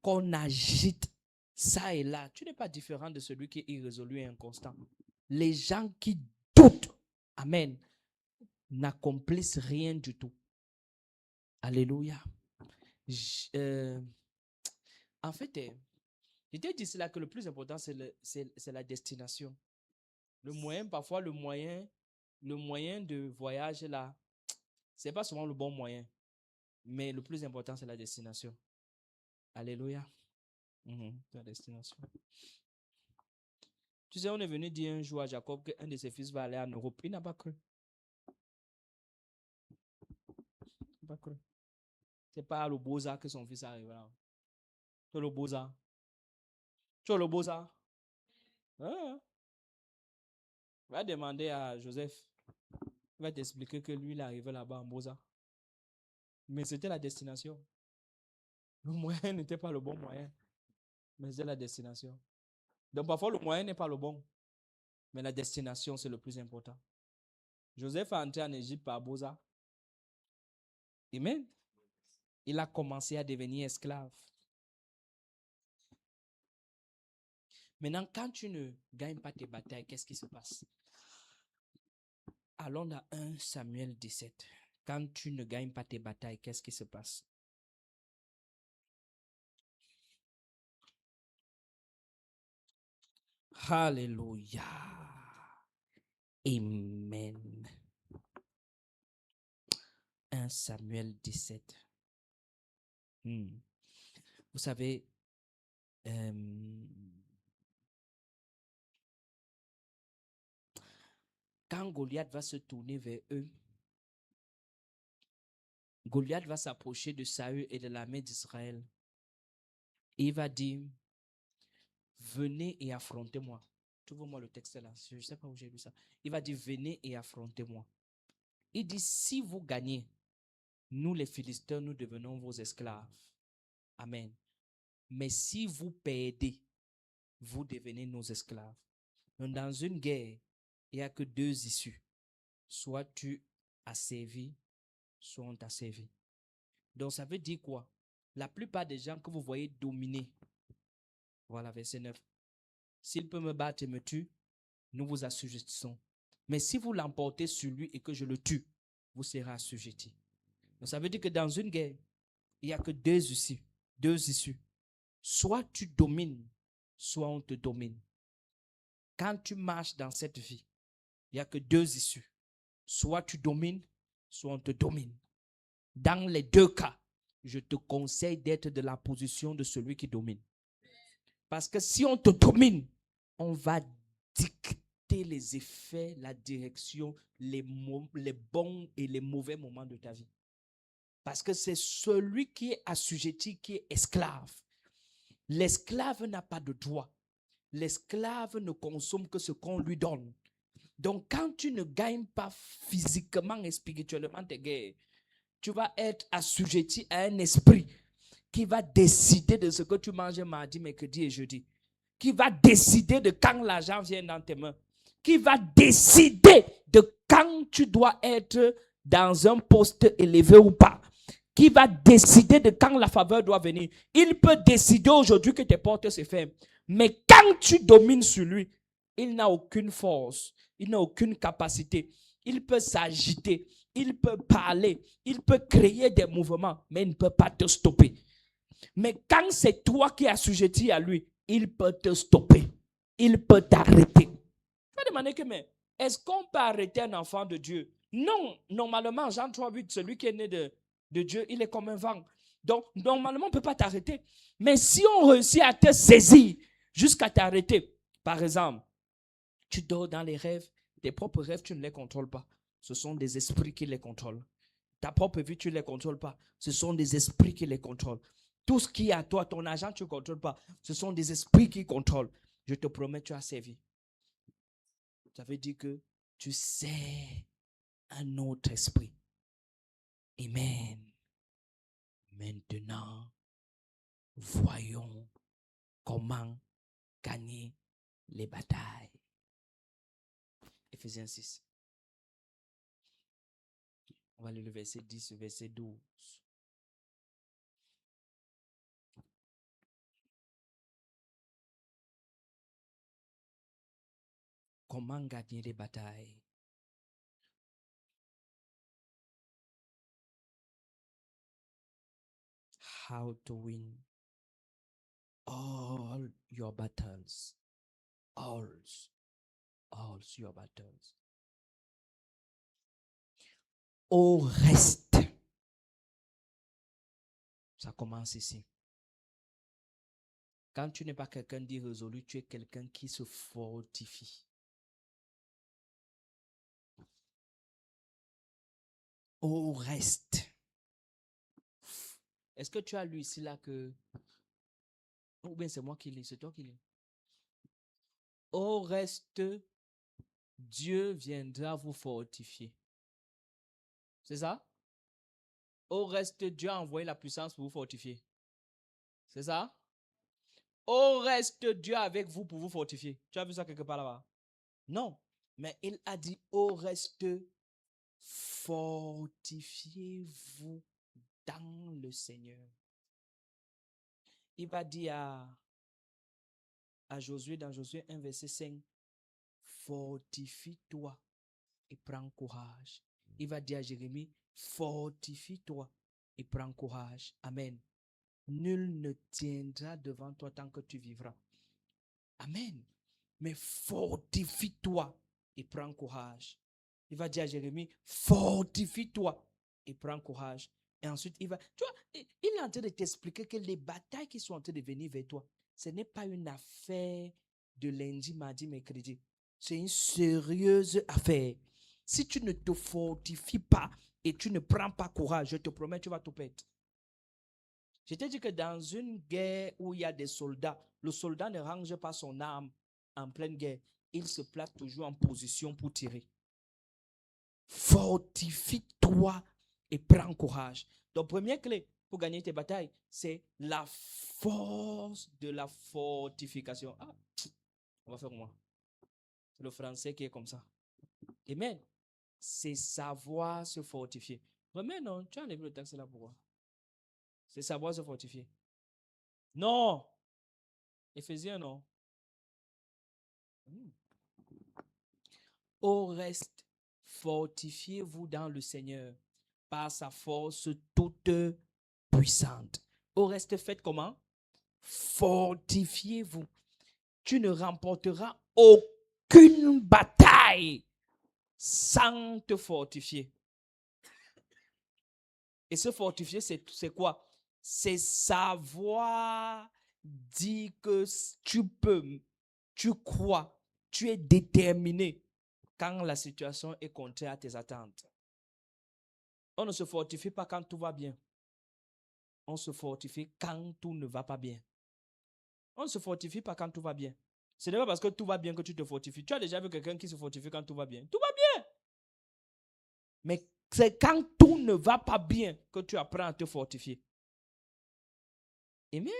qu'on agite ça et là. Tu n'es pas différent de celui qui est irrésolu et inconstant. Les gens qui doutent, amen, n'accomplissent rien du tout. Alléluia. En fait, je t'ai dit cela que le plus important, c'est la destination. Le moyen, parfois le moyen de voyage là, c'est pas souvent le bon moyen. Mais le plus important, c'est la destination. Alléluia. La destination. Tu sais, on est venu dire un jour à Jacob qu'un de ses fils va aller en Europe. Il n'a pas cru. Il n'a pas cru. C'est pas le Beaux-Arts que son fils arrive là. C'est le Beaux-Arts. Tu as le Beaux-Arts. Hein? Va demander à Joseph. Il va t'expliquer que lui, il est arrivé là-bas en Beaux-Arts. Mais c'était la destination. Le moyen n'était pas le bon moyen. Mais c'est la destination. Donc parfois, le moyen n'est pas le bon. Mais la destination, c'est le plus important. Joseph est entré en Égypte par Beaux-Arts. Amen. Il a commencé à devenir esclave. Maintenant, quand tu ne gagnes pas tes batailles, qu'est-ce qui se passe? Allons dans 1 Samuel 17. Quand tu ne gagnes pas tes batailles, qu'est-ce qui se passe? Alléluia. Amen. 1 Samuel 17. Vous savez, quand Goliath va se tourner vers eux, Goliath va s'approcher de Saül et de l'armée d'Israël. Et il va dire, venez et affrontez-moi. Trouve-moi le texte là. Je ne sais pas où j'ai lu ça. Il va dire, venez et affrontez-moi. Il dit, si vous gagnez, nous les Philistins, nous devenons vos esclaves. Amen. Mais si vous perdez, vous devenez nos esclaves. Donc dans une guerre, il n'y a que deux issues. Soit tu as servi, soit on t'a servi. Donc ça veut dire quoi? La plupart des gens que vous voyez dominer, voilà verset 9, s'il peut me battre et me tuer, nous vous assujettissons. Mais si vous l'emportez sur lui et que je le tue, vous serez assujettis. Donc ça veut dire que dans une guerre, il n'y a que deux issues. Deux issues. Soit tu domines, soit on te domine. Quand tu marches dans cette vie, il n'y a que deux issues. Soit tu domines, soit on te domine. Dans les deux cas, je te conseille d'être de la position de celui qui domine. Parce que si on te domine, on va dicter les effets, la direction, les bons et les mauvais moments de ta vie. Parce que c'est celui qui est assujetti, qui est esclave. L'esclave n'a pas de droit. L'esclave ne consomme que ce qu'on lui donne. Donc, quand tu ne gagnes pas physiquement et spirituellement tes guerres, tu vas être assujetti à un esprit qui va décider de ce que tu manges mardi, mercredi et jeudi. Qui va décider de quand l'argent vient dans tes mains. Qui va décider de quand tu dois être dans un poste élevé ou pas. Qui va décider de quand la faveur doit venir. Il peut décider aujourd'hui que tes portes se ferment. Mais quand tu domines sur lui, il n'a aucune force. Il n'a aucune capacité. Il peut s'agiter. Il peut parler. Il peut créer des mouvements. Mais il ne peut pas te stopper. Mais quand c'est toi qui es assujetti à lui, il peut te stopper. Il peut t'arrêter. Je vais demander que, mais est-ce qu'on peut arrêter un enfant de Dieu? Non. Normalement, Jean 3:8, celui qui est né de Dieu, il est comme un vent. Donc, normalement, on ne peut pas t'arrêter. Mais si on réussit à te saisir jusqu'à t'arrêter, par exemple, tu dors dans les rêves, tes propres rêves, tu ne les contrôles pas. Ce sont des esprits qui les contrôlent. Ta propre vie, tu ne les contrôles pas. Ce sont des esprits qui les contrôlent. Tout ce qui est à toi, ton argent, tu ne contrôles pas. Ce sont des esprits qui contrôlent. Je te promets, tu as servi. Ça veut dire que tu sais un autre esprit. Amen. Maintenant, voyons comment gagner les batailles. Éphésiens 6. On va lire le verset 10, le verset 12. Comment gagner les batailles? How to win all your battles. All your battles. Au reste. Ça commence ici. Quand tu n'es pas quelqu'un d'irrésolu, tu es quelqu'un qui se fortifie. Au reste. Est-ce que tu as lu ici là que... Ou bien c'est moi qui lis, c'est toi qui lis. Au reste, Dieu viendra vous fortifier. C'est ça? Au reste, Dieu a envoyé la puissance pour vous fortifier. C'est ça? Au reste, Dieu est avec vous pour vous fortifier. Tu as vu ça quelque part là-bas? Non. Mais il a dit au reste, fortifiez-vous dans le Seigneur. Il va dire à Josué, dans Josué 1, verset 5, fortifie-toi et prends courage. Il va dire à Jérémie, fortifie-toi et prends courage. Amen. Nul ne tiendra devant toi tant que tu vivras. Amen. Mais fortifie-toi et prends courage. Il va dire à Jérémie, fortifie-toi et prends courage. Et ensuite, il va... Tu vois, il est en train de t'expliquer que les batailles qui sont en train de venir vers toi, ce n'est pas une affaire de lundi, mardi, mercredi. C'est une sérieuse affaire. Si tu ne te fortifies pas, et tu ne prends pas courage, je te promets, tu vas tout perdre. Je t'ai dit que dans une guerre où il y a des soldats, le soldat ne range pas son arme en pleine guerre. Il se place toujours en position pour tirer. Fortifie-toi et prends courage. Donc, première clé pour gagner tes batailles, c'est la force de la fortification. Ah, on va faire comment? C'est le français qui est comme ça. Amen. C'est savoir se fortifier. Remets, non, tu as enlevé le texte là pourquoi? C'est savoir se fortifier. Non. Éphésiens, non. Au reste, fortifiez-vous dans le Seigneur par sa force toute puissante. Au reste, faites comment? Fortifiez-vous. Tu ne remporteras aucune bataille sans te fortifier. Et se fortifier, c'est quoi? C'est savoir dire que tu peux, tu crois, tu es déterminé quand la situation est contraire à tes attentes. On ne se fortifie pas quand tout va bien. On se fortifie quand tout ne va pas bien. On ne se fortifie pas quand tout va bien. Ce n'est pas parce que tout va bien que tu te fortifies. Tu as déjà vu quelqu'un qui se fortifie quand tout va bien. Tout va bien. Mais c'est quand tout ne va pas bien que tu apprends à te fortifier. Amen.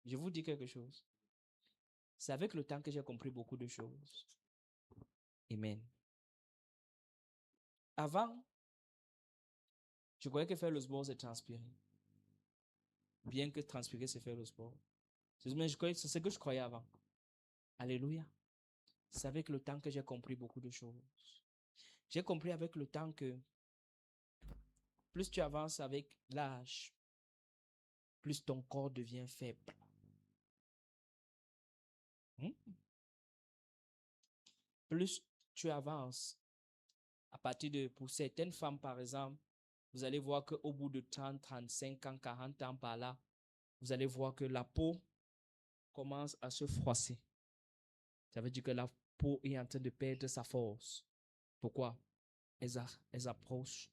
Je vous dis quelque chose. C'est avec le temps que j'ai compris beaucoup de choses. Amen. Avant, je croyais que faire le sport, c'est transpirer. Bien que transpirer, c'est faire le sport. C'est ce que je croyais avant. Alléluia. C'est avec le temps que j'ai compris beaucoup de choses. J'ai compris avec le temps que plus tu avances avec l'âge, plus ton corps devient faible. Plus tu avances, à partir de, pour certaines femmes par exemple, vous allez voir qu'au bout de 30, 35 ans, 40 ans par là, vous allez voir que la peau commence à se froisser. Ça veut dire que la peau est en train de perdre sa force. Pourquoi? Elles approchent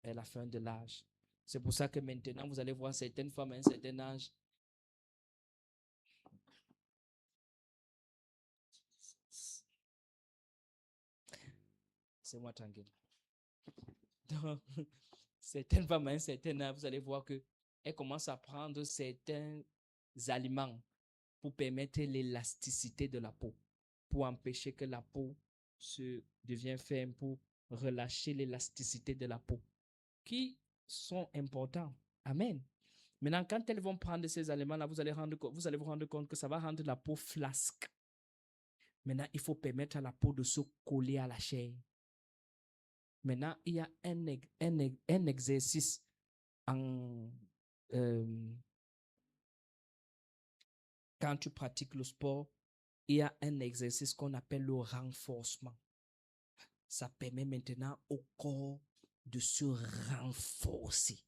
à la fin de l'âge. C'est pour ça que maintenant, vous allez voir certaines femmes à un certain âge. C'est moi tranquille. Donc, certaines femmes à un certain âge, vous allez voir qu'elles commencent à prendre certains aliments pour permettre l'élasticité de la peau, pour empêcher que la peau se devienne ferme, pour relâcher l'élasticité de la peau, qui sont importants. Amen. Maintenant, quand elles vont prendre ces aliments-là, vous allez vous rendre compte que ça va rendre la peau flasque. Maintenant, il faut permettre à la peau de se coller à la chair. Maintenant, il y a un exercice quand tu pratiques le sport, il y a un exercice qu'on appelle le renforcement. Ça permet maintenant au corps de se renforcer.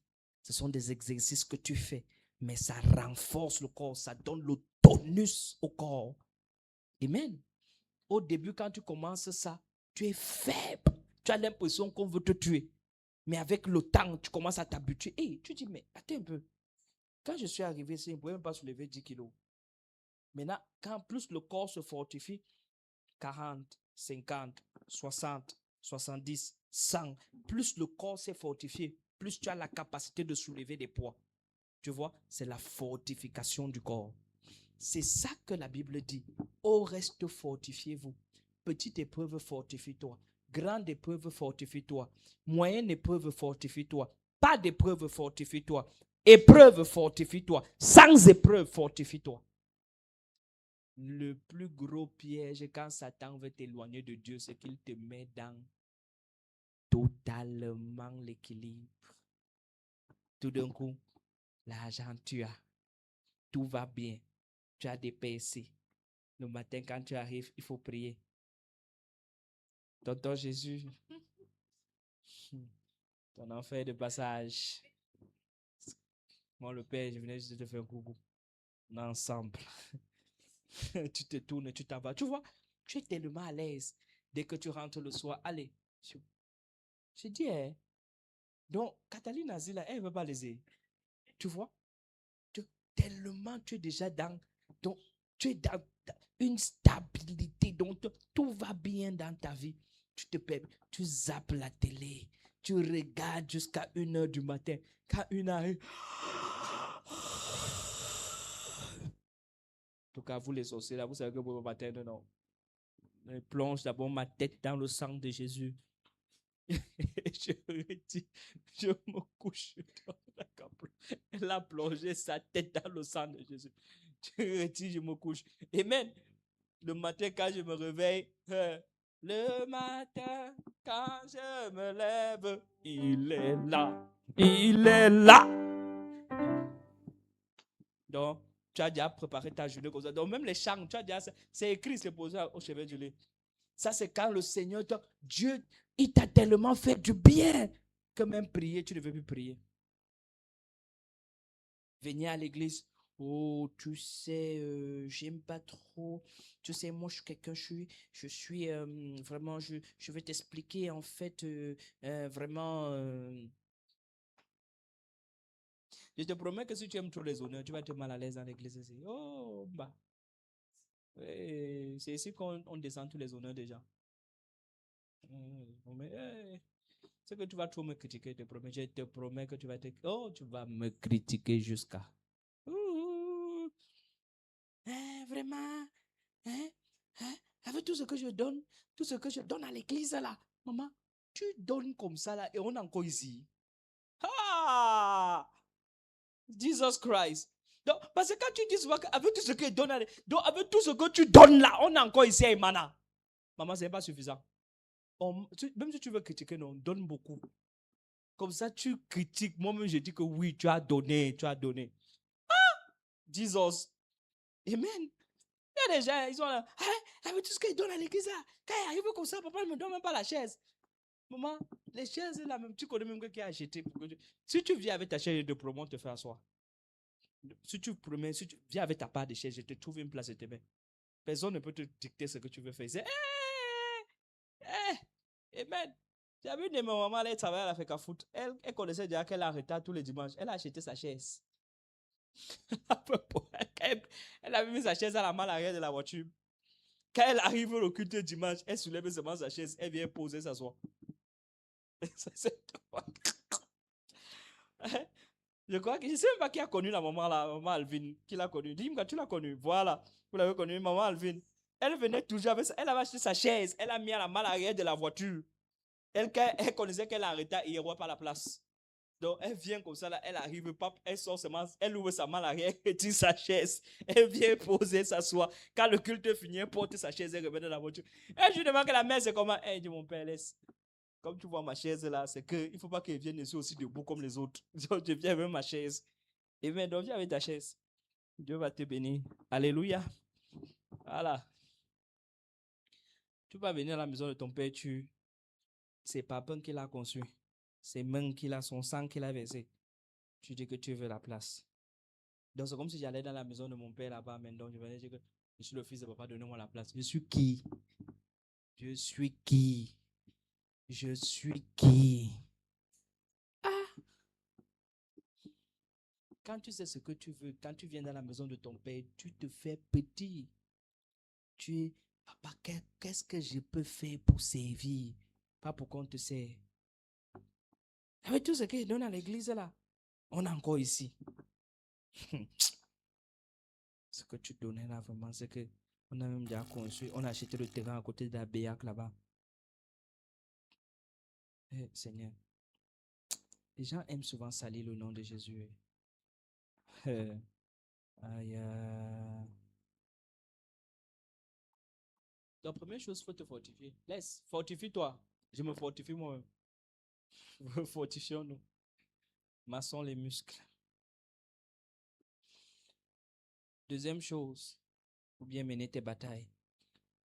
Ce sont des exercices que tu fais, mais ça renforce le corps, ça donne le tonus au corps. Amen. Au début, quand tu commences ça, tu es faible. Tu as l'impression qu'on veut te tuer. Mais avec le temps, tu commences à t'habituer. Et tu dis, mais attends un peu. Quand je suis arrivé ici, je ne pouvais même pas soulever 10 kilos. Maintenant, quand plus le corps se fortifie, 40, 50, 60, 70, 100, plus le corps s'est fortifié, plus tu as la capacité de soulever des poids. Tu vois, c'est la fortification du corps. C'est ça que la Bible dit. Au reste, fortifiez-vous. Petite épreuve, fortifie-toi. Grande épreuve, fortifie-toi. Moyenne épreuve, fortifie-toi. Pas d'épreuve, fortifie-toi. Épreuve, fortifie-toi. Sans épreuve, fortifie-toi. Le plus gros piège quand Satan veut t'éloigner de Dieu, c'est qu'il te met dans totalement l'équilibre. Tout d'un coup, l'argent tu as. Tout va bien. Tu as des PC. Le matin, quand tu arrives, il faut prier. Tonton Jésus, ton enfer de passage. Moi, le Père, je venais juste te faire un coucou. On est ensemble. Tu te tournes, tu t'en vas. Tu vois, tu es tellement à l'aise. Dès que tu rentres le soir, allez. Je dis, hein. Donc, Cataline Azila, elle ne veut pas les. Tu vois, tellement tu es déjà donc, tu es dans une stabilité, donc tout va bien dans ta vie. Tu zappes la télé, tu regardes jusqu'à 1 heure du matin. Quand une arrive, en tout cas, vous les sorciers là, vous savez que pour le matin, non. Je plonge d'abord ma tête dans le sang de Jésus. Je redis, je me couche dans la cape. Elle a plongé sa tête dans le sang de Jésus. Je redis, je me couche. Amen. Le matin, quand je me réveille, le matin, quand je me lève, il est là. Il est là. Donc, tu as déjà préparé ta journée comme ça. Donc, même les chants, tu as déjà, c'est écrit, c'est posé au chevet du lit. Ça, c'est quand le Seigneur, Dieu, il t'a tellement fait du bien que même prier, tu ne veux plus prier. Venir à l'église, oh, tu sais, j'aime pas trop. Tu sais, moi, je suis quelqu'un, je suis vraiment, je vais t'expliquer, en fait, vraiment. Je te promets que si tu aimes tous les honneurs, tu vas être mal à l'aise dans l'église ici. Oh, bah. C'est ici qu'on descend tous les honneurs déjà. C'est que tu vas trop me critiquer, je te promets. Je te promets que tu vas oh, tu vas me critiquer jusqu'à. Vraiment, hein, hein, avec tout ce que je donne, tout ce que je donne à l'église là, maman, tu donnes comme ça là et on est encore ici. Ah! Jesus Christ. Donc, parce que quand tu dis souvent avec tout ce que tu donnes, donc avec tout ce que tu donnes là, on est encore ici à Imana. Maman, ce n'est pas suffisant. Même si tu veux critiquer, non, donne beaucoup. Comme ça, tu critiques. Moi-même, je dis que oui, tu as donné, tu as donné. Ah! Jesus. Amen. Il y a des gens, ils sont là. Hein, avec tout ce qu'ils donnent à l'église là. Quand il arrive comme ça, papa ne me donne même pas la chaise. Maman, les chaises là, même, tu connais même qui a acheté. Si tu viens avec ta chaise de promo, on te fait asseoir. Si tu viens avec ta part de chaise, je te trouve une place et te mets. Personne ne peut te dicter ce que tu veux faire. C'est, amen. J'ai vu une de mes mamans, elle travaillait à la FECA Foot. Elle connaissait déjà qu'elle arrêtait tous les dimanches. Elle a acheté sa chaise. Elle a mis sa chaise à la main arrière de la voiture. Quand elle arrive au culte dimanche, elle soulève seulement sa chaise, elle vient poser, s'asseoir. Je crois que je ne sais même pas qui a connu la maman là, maman Alvin. Qui l'a connue? Dis-moi, tu l'as connue. Voilà. Vous l'avez connue, maman Alvin. Elle venait toujours avec ça. Elle avait acheté sa chaise. Elle a mis à la main arrière de la voiture. Elle connaissait qu'elle arrêtait et il n'y pas la place. Donc, elle vient comme ça, là, elle arrive, pape, elle sort seulement, elle ouvre sa main arrière, elle tire sa chaise, elle vient poser, s'asseoir. Quand le culte est fini, elle porte sa chaise, elle revient dans la voiture. Et je lui demande que la mère, c'est comment? Elle dit, mon père, laisse. Comme tu vois ma chaise là, c'est qu'il ne faut pas qu'elle vienne ici aussi debout comme les autres. Donc, je viens avec ma chaise. Et bien, donc, viens avec ta chaise. Dieu va te bénir. Alléluia. Voilà. Tu vas venir à la maison de ton père, c'est papa qui l'a conçu. C'est main qui l'a, son sang qui l'a versé. Tu dis que tu veux la place. Donc, c'est comme si j'allais dans la maison de mon père là-bas, maintenant, je vais dire que je suis le fils de papa, donnez-moi la place. Je suis qui? Je suis qui? Je suis qui? Ah! Quand tu sais ce que tu veux, quand tu viens dans la maison de ton père, tu te fais petit. Tu es, papa, qu'est-ce que je peux faire pour servir? Pas pour qu'on te sert. Avec tout ce qu'il donne à l'église là, on est encore ici. Ce que tu donnais là, vraiment, c'est que on a même déjà construit, on a acheté le terrain à côté de la Béac là-bas. Eh, Seigneur, les gens aiment souvent salir le nom de Jésus. Aïe. La première chose, il faut te fortifier. Laisse, fortifie-toi. Je me fortifie moi-même. Fortifions-nous. Massons les muscles. Deuxième chose, pour bien mener tes batailles,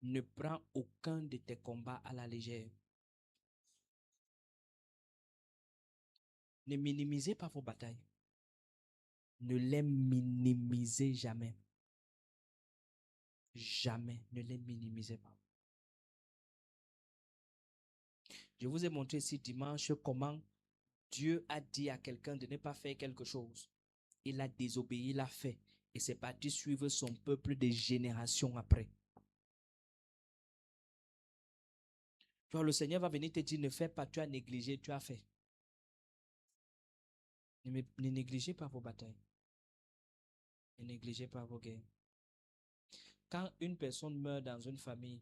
ne prends aucun de tes combats à la légère. Ne minimisez pas vos batailles. Ne les minimisez jamais. jamais, ne les minimisez pas. Je vous ai montré ici dimanche comment Dieu a dit à quelqu'un de ne pas faire quelque chose. Il a désobéi, il l'a fait. Et c'est parti suivre son peuple des générations après. Alors le Seigneur va venir te dire, ne fais pas, tu as négligé, tu as fait. Ne négligez pas vos batailles. Ne négligez pas vos guerres. Quand une personne meurt dans une famille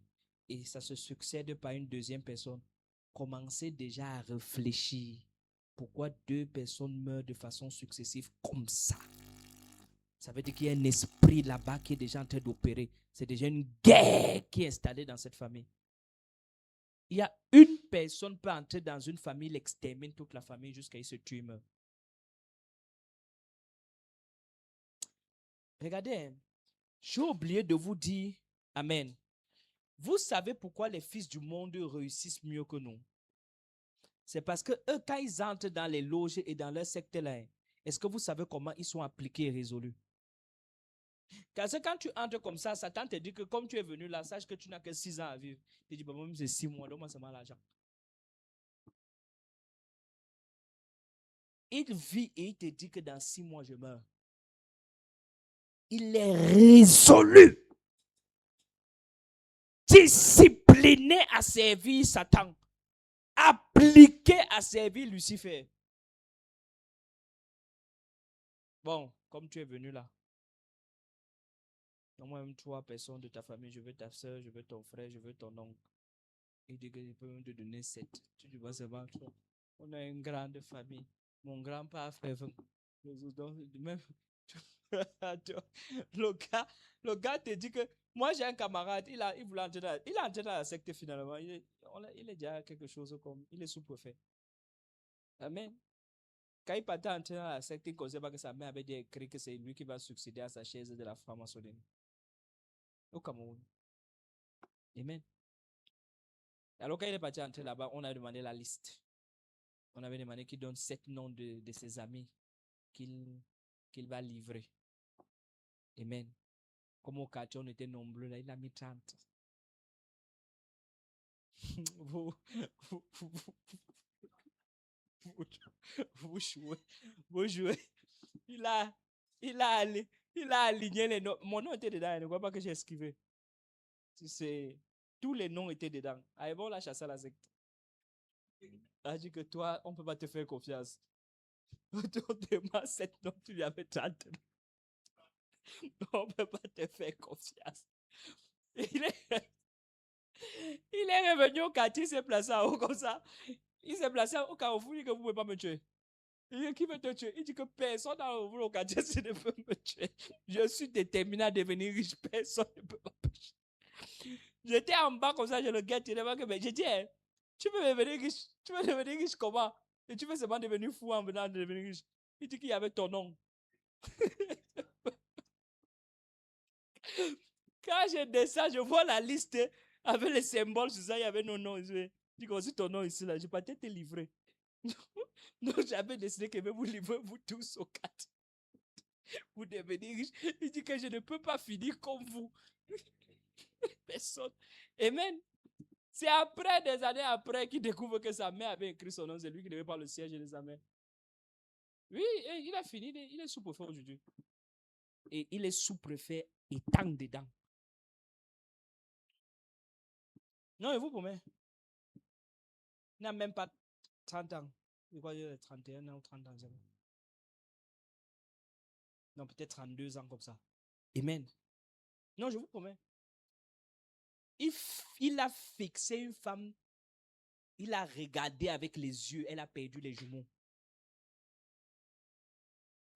et ça se succède par une deuxième personne, commencez déjà à réfléchir. Pourquoi deux personnes meurent de façon successive comme ça? Ça veut dire qu'il y a un esprit là-bas qui est déjà en train d'opérer. C'est déjà une guerre qui est installée dans cette famille. Il y a une personne qui peut entrer dans une famille, il extermine toute la famille jusqu'à ce qu'il se tue, meurt. Regardez, j'ai oublié de vous dire, amen. Vous savez pourquoi les fils du monde réussissent mieux que nous? C'est parce que eux, quand ils entrent dans les loges et dans leur secte là, est-ce que vous savez comment ils sont appliqués et résolus? Parce que quand tu entres comme ça, Satan te dit que comme tu es venu là, sache que tu n'as que 6 ans à vivre. Tu dis, bah, moi, c'est 6 mois, donc moi, c'est mal l'argent. Il vit et il te dit que dans 6 mois, je meurs. Il est résolu, discipliné à servir Satan, appliqué à servir Lucifer. Bon, comme tu es venu là, au moins 3 personnes de ta famille, je veux ta soeur, je veux ton frère, je veux ton oncle. Il dit que je peux même te donner 7. Tu dis, c'est bon, on a une grande famille. Mon grand-père fait 20. Même, le gars te dit que moi j'ai un camarade, il voulait entrer dans la secte finalement. Il est déjà quelque chose comme, il est sous-préfet. Amen. Quand il partait entrer dans la secte, il ne connaissait pas que sa mère avait dit écrit que c'est lui qui va succéder à sa chaise de la franc-maçonnerie. Au Cameroun. Amen. Alors quand il est parti entrer là-bas, on a demandé la liste. On avait demandé qu'il donne 7 noms de ses amis qu'il va livrer. Amen. Comme au quartier, on était nombreux, là, il a mis 30. vous jouez. Il a aligné les noms. Mon nom était dedans, il ne croit pas que j'ai esquivé. Tous les noms étaient dedans. Ah, bon, la chasse à la secte. Il a dit que toi, on ne peut pas te faire confiance. On demande 7 noms, tu lui avais 30. On ne peut pas te faire confiance. Il est revenu au quartier, il s'est placé en haut comme ça. Il s'est placé au carrefour, il dit que vous ne pouvez pas me tuer. Il dit, qui veut te tuer? Il dit que personne dans le quartier ne peut me tuer. Je suis déterminé à devenir riche, personne ne peut m'empêcher. J'étais en bas comme ça, je le guette, il m'a dit, mais j'ai dit, hey, tu veux devenir riche? Tu veux devenir riche comment? Et tu veux seulement devenir fou en venant de devenir riche. Il dit qu'il y avait ton nom. Quand je descends, je vois la liste avec les symboles sur ça, il y avait nos noms. Je dis que c'est ton nom ici, là, je peux peut-être te livrer. Donc j'avais décidé que je vais vous livrer, vous tous aux 4. Vous devenez riche. Il dit que je ne peux pas finir comme vous. Personne. Amen. C'est après, des années après, qu'il découvre que sa mère avait écrit son nom. C'est lui qui devait prendre le siège de sa mère. Oui, il a fini. Il est sous-préfet aujourd'hui. Et il est sous-préfet étant dedans. Non, il vous promet. Il n'a même pas 30 ans. Je crois qu'il a 31 ans ou 30 ans. Non, peut-être 32 ans comme ça. Amen. Non, je vous promets. Il a fixé une femme. Il a regardé avec les yeux. Elle a perdu les jumeaux.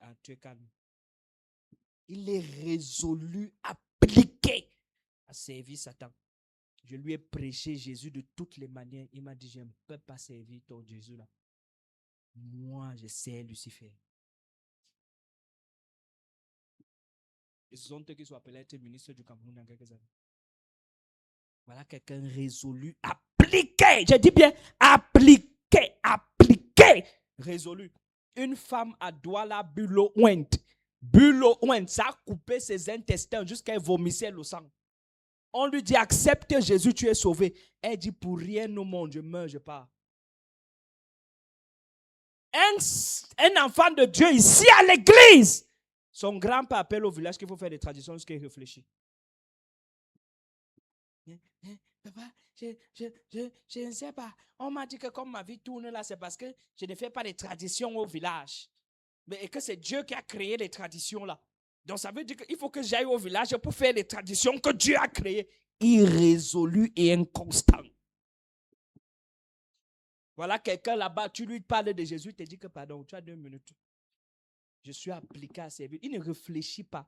Ah, tu es calme. Il est résolu, appliqué à servir Satan. Je lui ai prêché Jésus de toutes les manières. Il m'a dit, je ne peux pas servir ton Jésus là. Moi, je sers Lucifer. Ils ont qui sont appelés être ministre du Cameroun dans quelques années. Voilà quelqu'un résolu, appliqué. Je dis bien appliqué, résolu. Une femme à Douala Bulo Ouent, ça a coupé ses intestins jusqu'à vomissait le sang. On lui dit, accepte Jésus, tu es sauvé. Elle dit, pour rien au monde, je meurs, je pars. Un enfant de Dieu ici à l'église, son grand-père appelle au village qu'il faut faire des traditions jusqu'il réfléchit. Papa, je ne sais pas. On m'a dit que comme ma vie tourne là, c'est parce que je ne fais pas des traditions au village. Mais et que c'est Dieu qui a créé les traditions là. Donc ça veut dire qu'il faut que j'aille au village pour faire les traditions que Dieu a créées. Irrésolu et inconstant. Voilà quelqu'un là-bas, tu lui parles de Jésus, il te dit que pardon, tu as 2 minutes. Je suis appliqué à servir. Il ne réfléchit pas.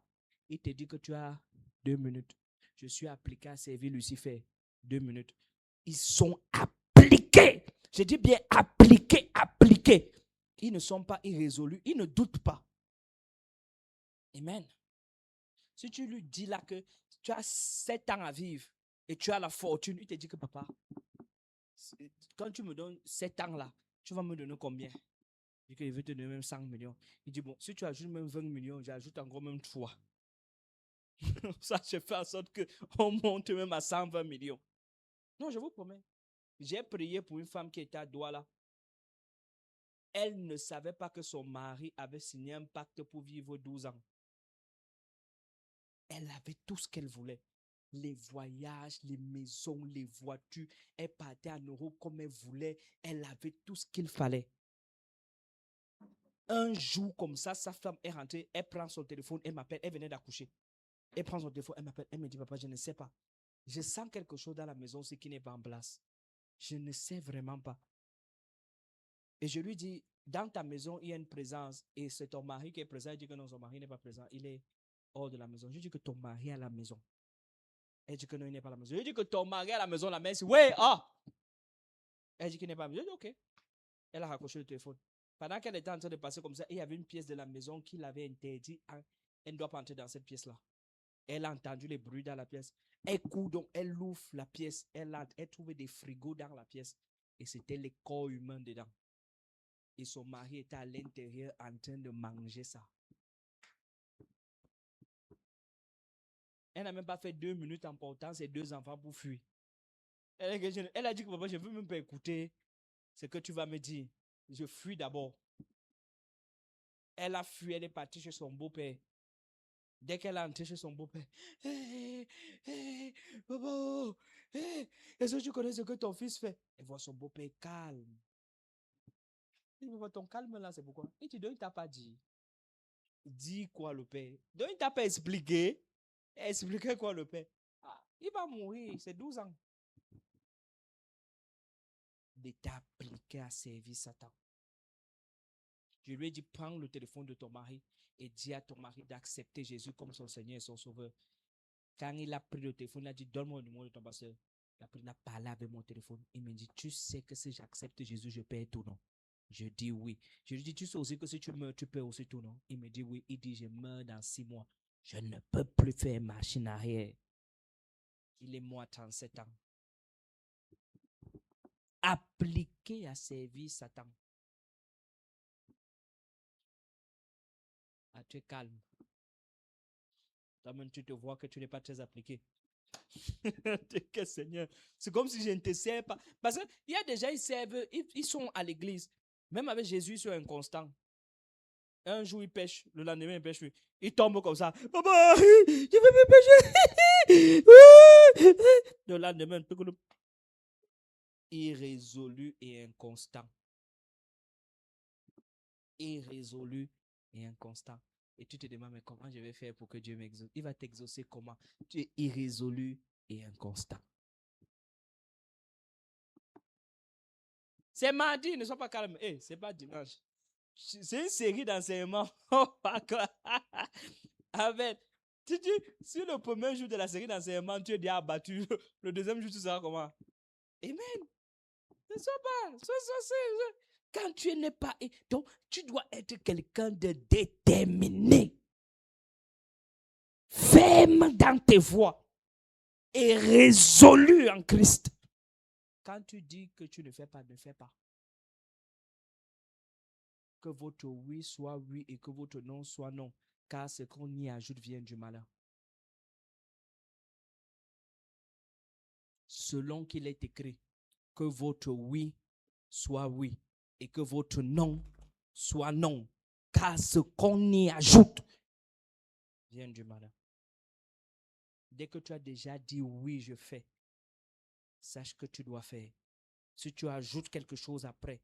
Il te dit que tu as 2 minutes. Je suis appliqué à servir Lucifer. 2 minutes. Ils sont appliqués. Je dis bien appliqués, appliqués. Ils ne sont pas irrésolus. Ils ne doutent pas. Amen. Si tu lui dis là que tu as 7 ans à vivre et tu as la fortune, il te dit que papa, quand tu me donnes 7 ans là, tu vas me donner combien? Il dit qu'il veut te donner même 100 millions. Il dit bon, si tu ajoutes même 20 millions, j'ajoute encore même 3. Ça, je fais en sorte qu'on monte même à 120 millions. Non, je vous promets. J'ai prié pour une femme qui était à Douala. Elle ne savait pas que son mari avait signé un pacte pour vivre 12 ans. Elle avait tout ce qu'elle voulait. Les voyages, les maisons, les voitures. Elle partait en Europe comme elle voulait. Elle avait tout ce qu'il fallait. Un jour comme ça, sa femme est rentrée. Elle prend son téléphone. Elle m'appelle. Elle venait d'accoucher. Elle prend son téléphone. Elle m'appelle. Elle me dit, papa, je ne sais pas. Je sens quelque chose dans la maison aussi qui n'est pas en place. Je ne sais vraiment pas. Et je lui dis, dans ta maison, il y a une présence. Et c'est ton mari qui est présent. Elle dit que non, son mari n'est pas présent. Il est hors de la maison. Je dis que ton mari est à la maison. Elle dit que non, il n'est pas à la maison. Je dis que ton mari est à la maison. La mère dit, oui, ah. Elle dit qu'il n'est pas à la maison. Je dis, ok. Elle a raccroché le téléphone. Pendant qu'elle était en train de passer comme ça, il y avait une pièce de la maison qui l'avait interdit. Elle ne doit pas entrer dans cette pièce-là. Elle a entendu les bruits dans la pièce. Elle court donc, elle ouvre la pièce. Elle trouve des frigos dans la pièce. Et c'était les corps humains dedans. Et son mari était à l'intérieur en train de manger ça. Elle n'a même pas fait 2 minutes en portant ses 2 enfants pour fuir. Elle a dit que papa, je ne veux même pas écouter ce que tu vas me dire. Je fuis d'abord. Elle a fui, elle est partie chez son beau-père. Dès qu'elle est entrée chez son beau-père, papa, est-ce que tu connais ce que ton fils fait? Elle voit son beau-père calme. Il dit, ton calme là, c'est pourquoi? Il dit, donc il t'a pas dit. Dis quoi le père? Donc il t'a pas expliqué. Expliquer quoi le père? Ah, il va mourir, c'est 12 ans. De t'appliquer à servir Satan. Je lui ai dit, prends le téléphone de ton mari et dis à ton mari d'accepter Jésus comme son Seigneur et son Sauveur. Quand il a pris le téléphone, il a dit, donne-moi le numéro de ton pasteur. Il a parlé avec mon téléphone. Il me dit, tu sais que si j'accepte Jésus, je perds tout, non? Je dis oui. Je lui dis, tu sais aussi que si tu meurs, tu perds aussi tout, non? Il me dit oui. Il dit, je meurs dans 6 mois. Je ne peux plus faire machine arrière. Il est moi 37 ans. Appliqué à servir Satan. Ah, tu es calme. Toi-même, tu te vois que tu n'es pas très appliqué. Que Seigneur. C'est comme si je ne te sers pas. Parce qu'il y a des gens, ils servent, ils sont à l'église. Même avec Jésus, ils sont inconstants. Un jour, ils pêchent. Le lendemain, ils pêchent. Ils tombent comme ça. Papa, je veux plus pêcher. Le lendemain, irrésolu et inconstant. Irrésolu et inconstant. Et tu te demandes, mais comment je vais faire pour que Dieu m'exauce? Il va t'exaucer comment? Tu es irrésolu et inconstant. C'est mardi, ne sois pas calme. Hey, c'est pas dimanche. C'est une série d'enseignements. Avec, tu dis, si le premier jour de la série d'enseignements, tu es déjà abattu, le deuxième jour, tu seras comment? Amen. Ne sois pas. Quand tu n'es pas. Donc, tu dois être quelqu'un de déterminé. Ferme dans tes voies. Et résolu en Christ. Quand tu dis que tu ne fais pas, ne fais pas. Que votre oui soit oui et que votre non soit non. Car ce qu'on y ajoute vient du malheur. selon qu'il est écrit, que votre oui soit oui et que votre non soit non, car ce qu'on y ajoute vient du malin. Dès que tu as déjà dit oui, je fais, sache que tu dois faire. Si tu ajoutes quelque chose après,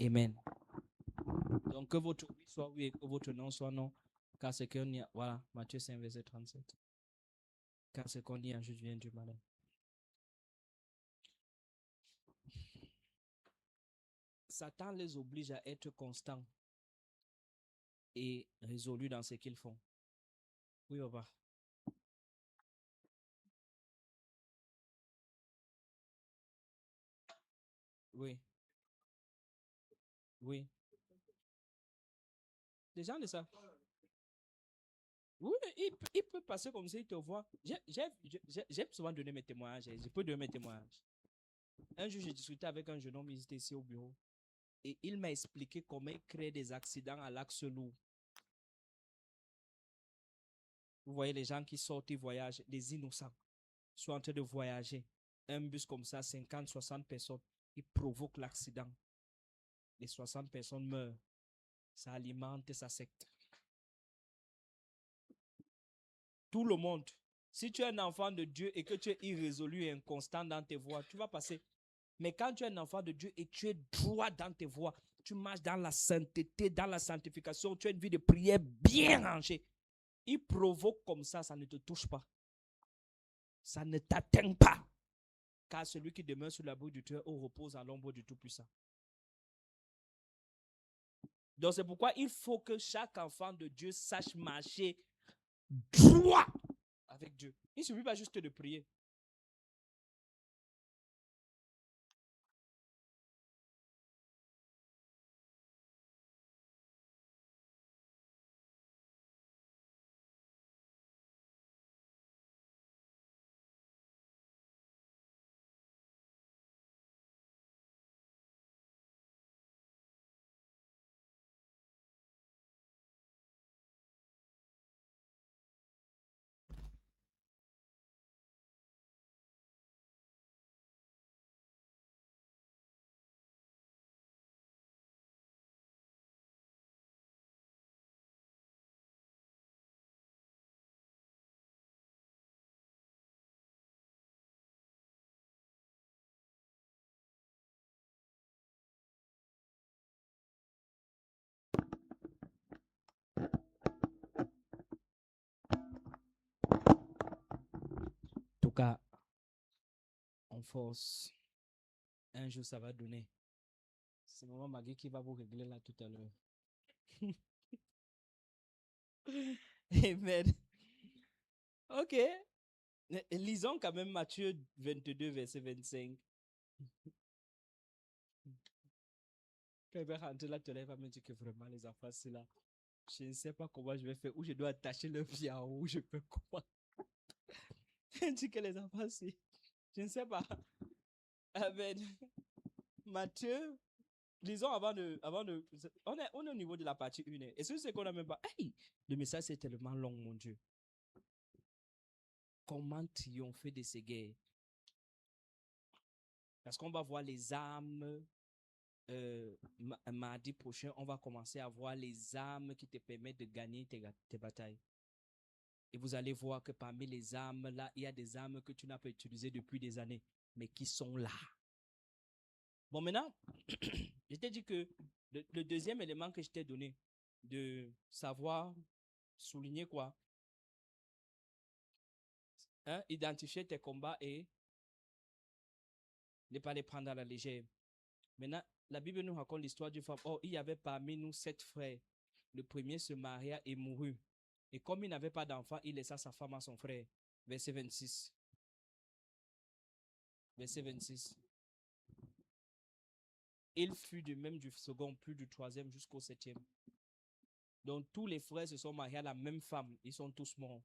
amen. Donc que votre oui soit oui et que votre non soit non, car ce qu'on y a, voilà, Matthieu 5, verset 37. Car ce qu'on y ajoute vient du malin. Satan les oblige à être constants et résolus dans ce qu'ils font. Oui, papa. Oui. Oui. Les gens le savent. Oui, il peut passer comme ça, il te voit. J'ai souvent donné mes témoignages. Je peux donner mes témoignages. Un jour, j'ai discuté avec un jeune homme, il était ici au bureau. Et il m'a expliqué comment il crée des accidents à l'axe lourd. Vous voyez les gens qui sortent, ils voyagent, des innocents, sont en train de voyager. Un bus comme ça, 50, 60 personnes, il provoque l'accident. Les 60 personnes meurent. Ça alimente sa secte. Tout le monde. Si tu es un enfant de Dieu et que tu es irrésolu et inconstant dans tes voies, tu vas passer. Mais quand tu es un enfant de Dieu et tu es droit dans tes voies, tu marches dans la sainteté, dans la sanctification, tu as une vie de prière bien rangée. Il provoque comme ça ne te touche pas. Ça ne t'atteint pas. Car celui qui demeure sur la bouche du Dieu repose à l'ombre du Tout-Puissant. Donc c'est pourquoi il faut que chaque enfant de Dieu sache marcher droit avec Dieu. Il ne suffit pas juste de prier. En tout cas, on force. Un jour, ça va donner. C'est maman Maggie qui va vous régler là tout à l'heure. Amen. Ok. Lisons quand même Matthieu 22, verset 25. Quand il va rentrer là, tu va me dire que vraiment les enfants, c'est là. Je ne sais pas comment je vais faire. Ou je dois attacher le pied en haut, ou je peux quoi. Il dit que les enfants, c'est. Je ne sais pas. Amen. Matthieu, lisons avant de. On est au niveau de la partie 1. Et ce c'est qu'on n'a même pas. Hey, le message c'est tellement long, mon Dieu. Comment triompher de ces guerres? Parce qu'on va voir les armes. Mardi prochain, on va commencer à voir les armes qui te permettent de gagner tes batailles. Et vous allez voir que parmi les armes, là, il y a des armes que tu n'as pas utilisées depuis des années, mais qui sont là. Bon, maintenant, je t'ai dit que le deuxième élément que je t'ai donné, de savoir souligner quoi? Hein? Identifier tes combats et ne pas les prendre à la légère. Maintenant, la Bible nous raconte l'histoire d'une femme. Oh, il y avait parmi nous 7 frères. Le premier se maria et mourut. Et comme il n'avait pas d'enfant, il laissa sa femme à son frère. Verset 26. Verset 26. Il fut de même du second, puis du troisième jusqu'au septième. Donc tous les frères se sont mariés à la même femme. Ils sont tous morts.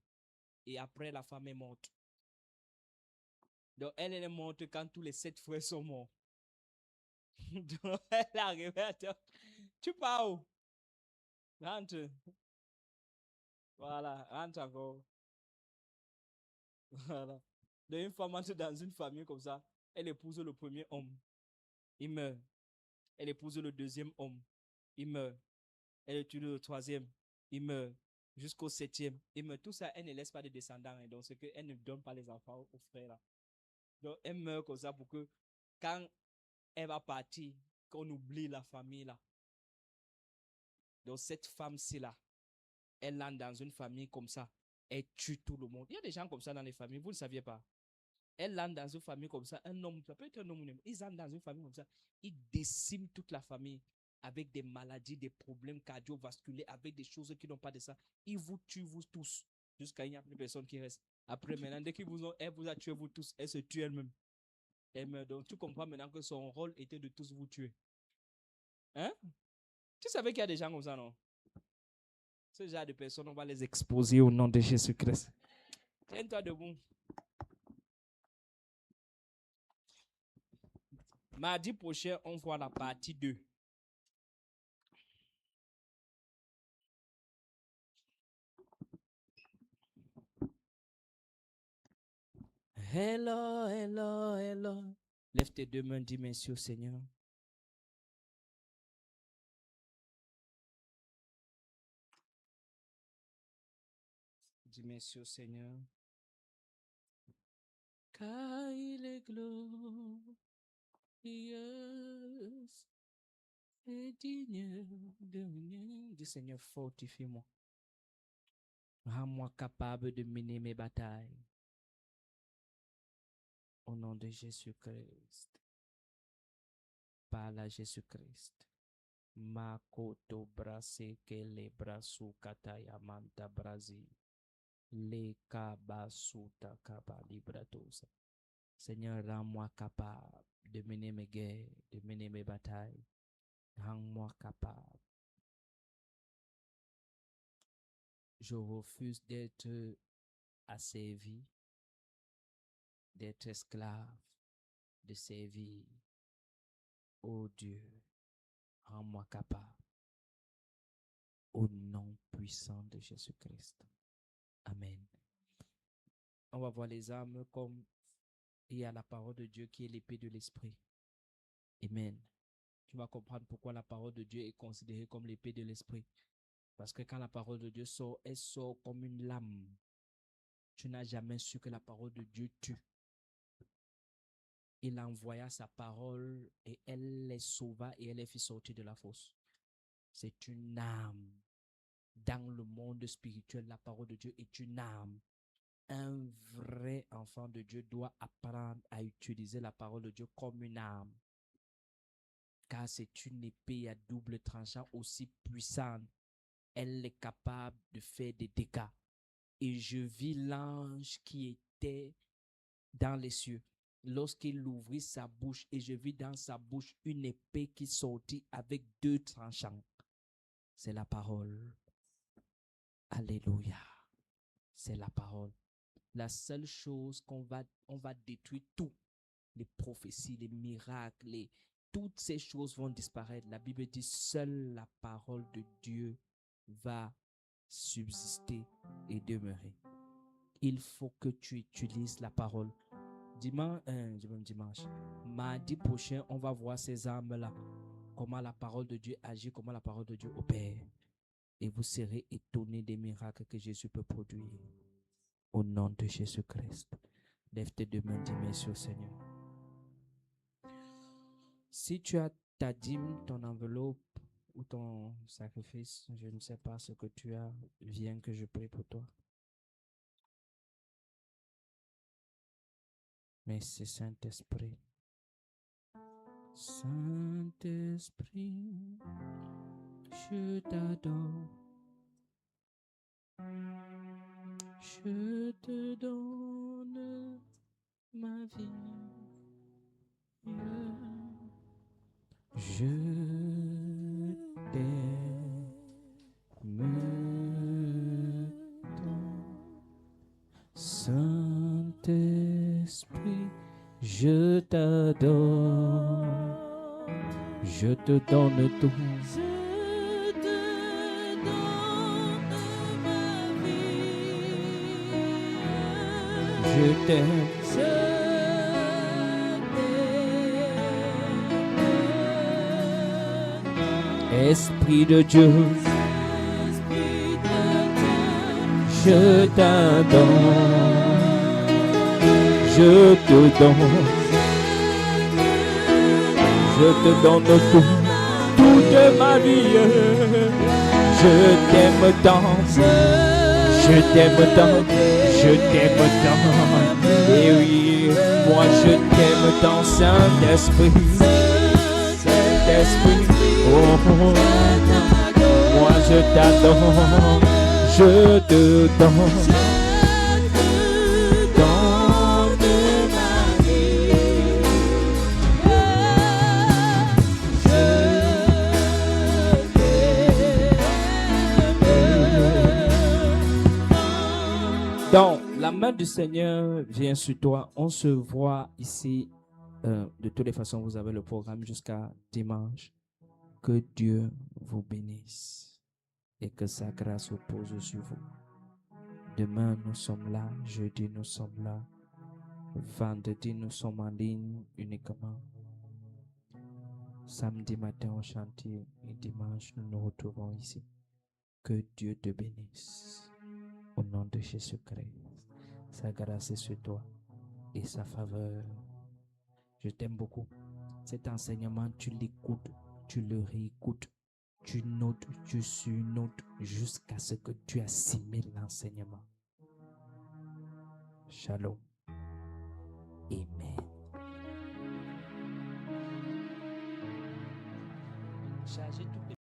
Et après, la femme est morte. Donc elle est morte quand tous les 7 frères sont morts. Donc elle arrive à dire, tu pars où? Rentre. Voilà, rentre encore. Voilà. Donc une femme entre dans une famille comme ça, elle épouse le premier homme. Il meurt. Elle épouse le deuxième homme. Il meurt. Elle tue le troisième. Il meurt. Jusqu'au septième. Il meurt. Tout ça, elle ne laisse pas de descendants. Hein. Donc, c'est qu'elle ne donne pas les enfants aux frères. Là. Donc, elle meurt comme ça pour que quand elle va partir, qu'on oublie la famille là. Donc, cette femme-ci là, elle entre dans une famille comme ça. Elle tue tout le monde. Il y a des gens comme ça dans les familles. Vous ne saviez pas. Elle entre dans une famille comme ça. Un homme, ça peut être un homme. Ils entrent dans une famille comme ça. Ils déciment toute la famille. Avec des maladies, des problèmes cardiovasculaires, avec des choses qui n'ont pas de ça. Ils vous tuent, vous tous, jusqu'à il n'y a plus personne qui reste. Après, maintenant, dès qu'ils vous ont, elle vous a tué, vous tous, elle se tue elle-même. Donc, tu comprends maintenant que son rôle était de tous vous tuer. Hein? Tu savais qu'il y a des gens comme ça, non? Ce genre de personnes, on va les exposer au nom de Jésus-Christ. Tiens-toi debout. Mardi prochain, on voit la partie 2. Hello, hello, hello. Lève tes deux mains, dis merci au Seigneur. Dis merci au Seigneur. Car il est glorieux et digne de rien. Dis Seigneur, fortifie-moi. Rends-moi capable de mener mes batailles. Au nom de Jésus-Christ. Par Jésus-Christ. Makoto brase que le brasu kataya manta brasi. Le kabasuta kabalibratosa. Seigneur, rends-moi capable de mener mes guerres, de mener mes batailles. Rends-moi capable. Je refuse d'être asservi, d'être esclave, de servir. Oh Dieu, rends-moi capable. Au nom puissant de Jésus-Christ. Amen. On va voir les armes comme il y a la parole de Dieu qui est l'épée de l'esprit. Amen. Tu vas comprendre pourquoi la parole de Dieu est considérée comme l'épée de l'esprit. Parce que quand la parole de Dieu sort, elle sort comme une lame. Tu n'as jamais su que la parole de Dieu tue. Il envoya sa parole et elle les sauva et elle les fit sortir de la fosse. C'est une âme. Dans le monde spirituel, la parole de Dieu est une âme. Un vrai enfant de Dieu doit apprendre à utiliser la parole de Dieu comme une arme. Car c'est une épée à double tranchant aussi puissante. Elle est capable de faire des dégâts. Et je vis l'ange qui était dans les cieux. Lorsqu'il ouvrit sa bouche, et je vis dans sa bouche une épée qui sortit avec 2 tranchants. C'est la parole. Alléluia. C'est la parole. La seule chose on va détruire tout. Les prophéties, les miracles, toutes ces choses vont disparaître. La Bible dit seule la parole de Dieu va subsister et demeurer. Il faut que tu utilises la parole. Dimanche, mardi prochain, on va voir ces armes-là. Comment la parole de Dieu agit, comment la parole de Dieu opère. Et vous serez étonnés des miracles que Jésus peut produire. Au nom de Jésus-Christ. Lève tes deux mains, dis merci au Seigneur. Si tu as ta dîme, ton enveloppe ou ton sacrifice, je ne sais pas ce que tu as, viens que je prie pour toi. Mais c'est Saint-Esprit. Saint-Esprit, je t'adore. Je te donne ma vie. Je t'aime tant. Saint-Esprit, je t'adore. Je te donne tout. Je te donne ma vie. Je t'aime. Esprit de Dieu, je t'adore, je te donne tout, toute ma vie. Je t'aime tant, je t'aime tant, je t'aime tant. Et oui, moi je t'aime tant, Saint-Esprit, Saint-Esprit. Oh, moi je t'adore, je te donne ma vie. Donc, la main du Seigneur vient sur toi. On se voit ici. De toutes les façons, vous avez le programme jusqu'à dimanche. Que Dieu vous bénisse et que sa grâce repose sur vous. Demain, nous sommes là. Jeudi, nous sommes là. Vendredi, nous sommes en ligne uniquement. Samedi matin au chantier et dimanche, nous nous retrouvons ici. Que Dieu te bénisse. Au nom de Jésus-Christ, sa grâce est sur toi et sa faveur. Je t'aime beaucoup. Cet enseignement, tu l'écoutes, tu le réécoutes, tu notes, tu surnotes jusqu'à ce que tu assimiles l'enseignement. Shalom. Amen. Chargez tout.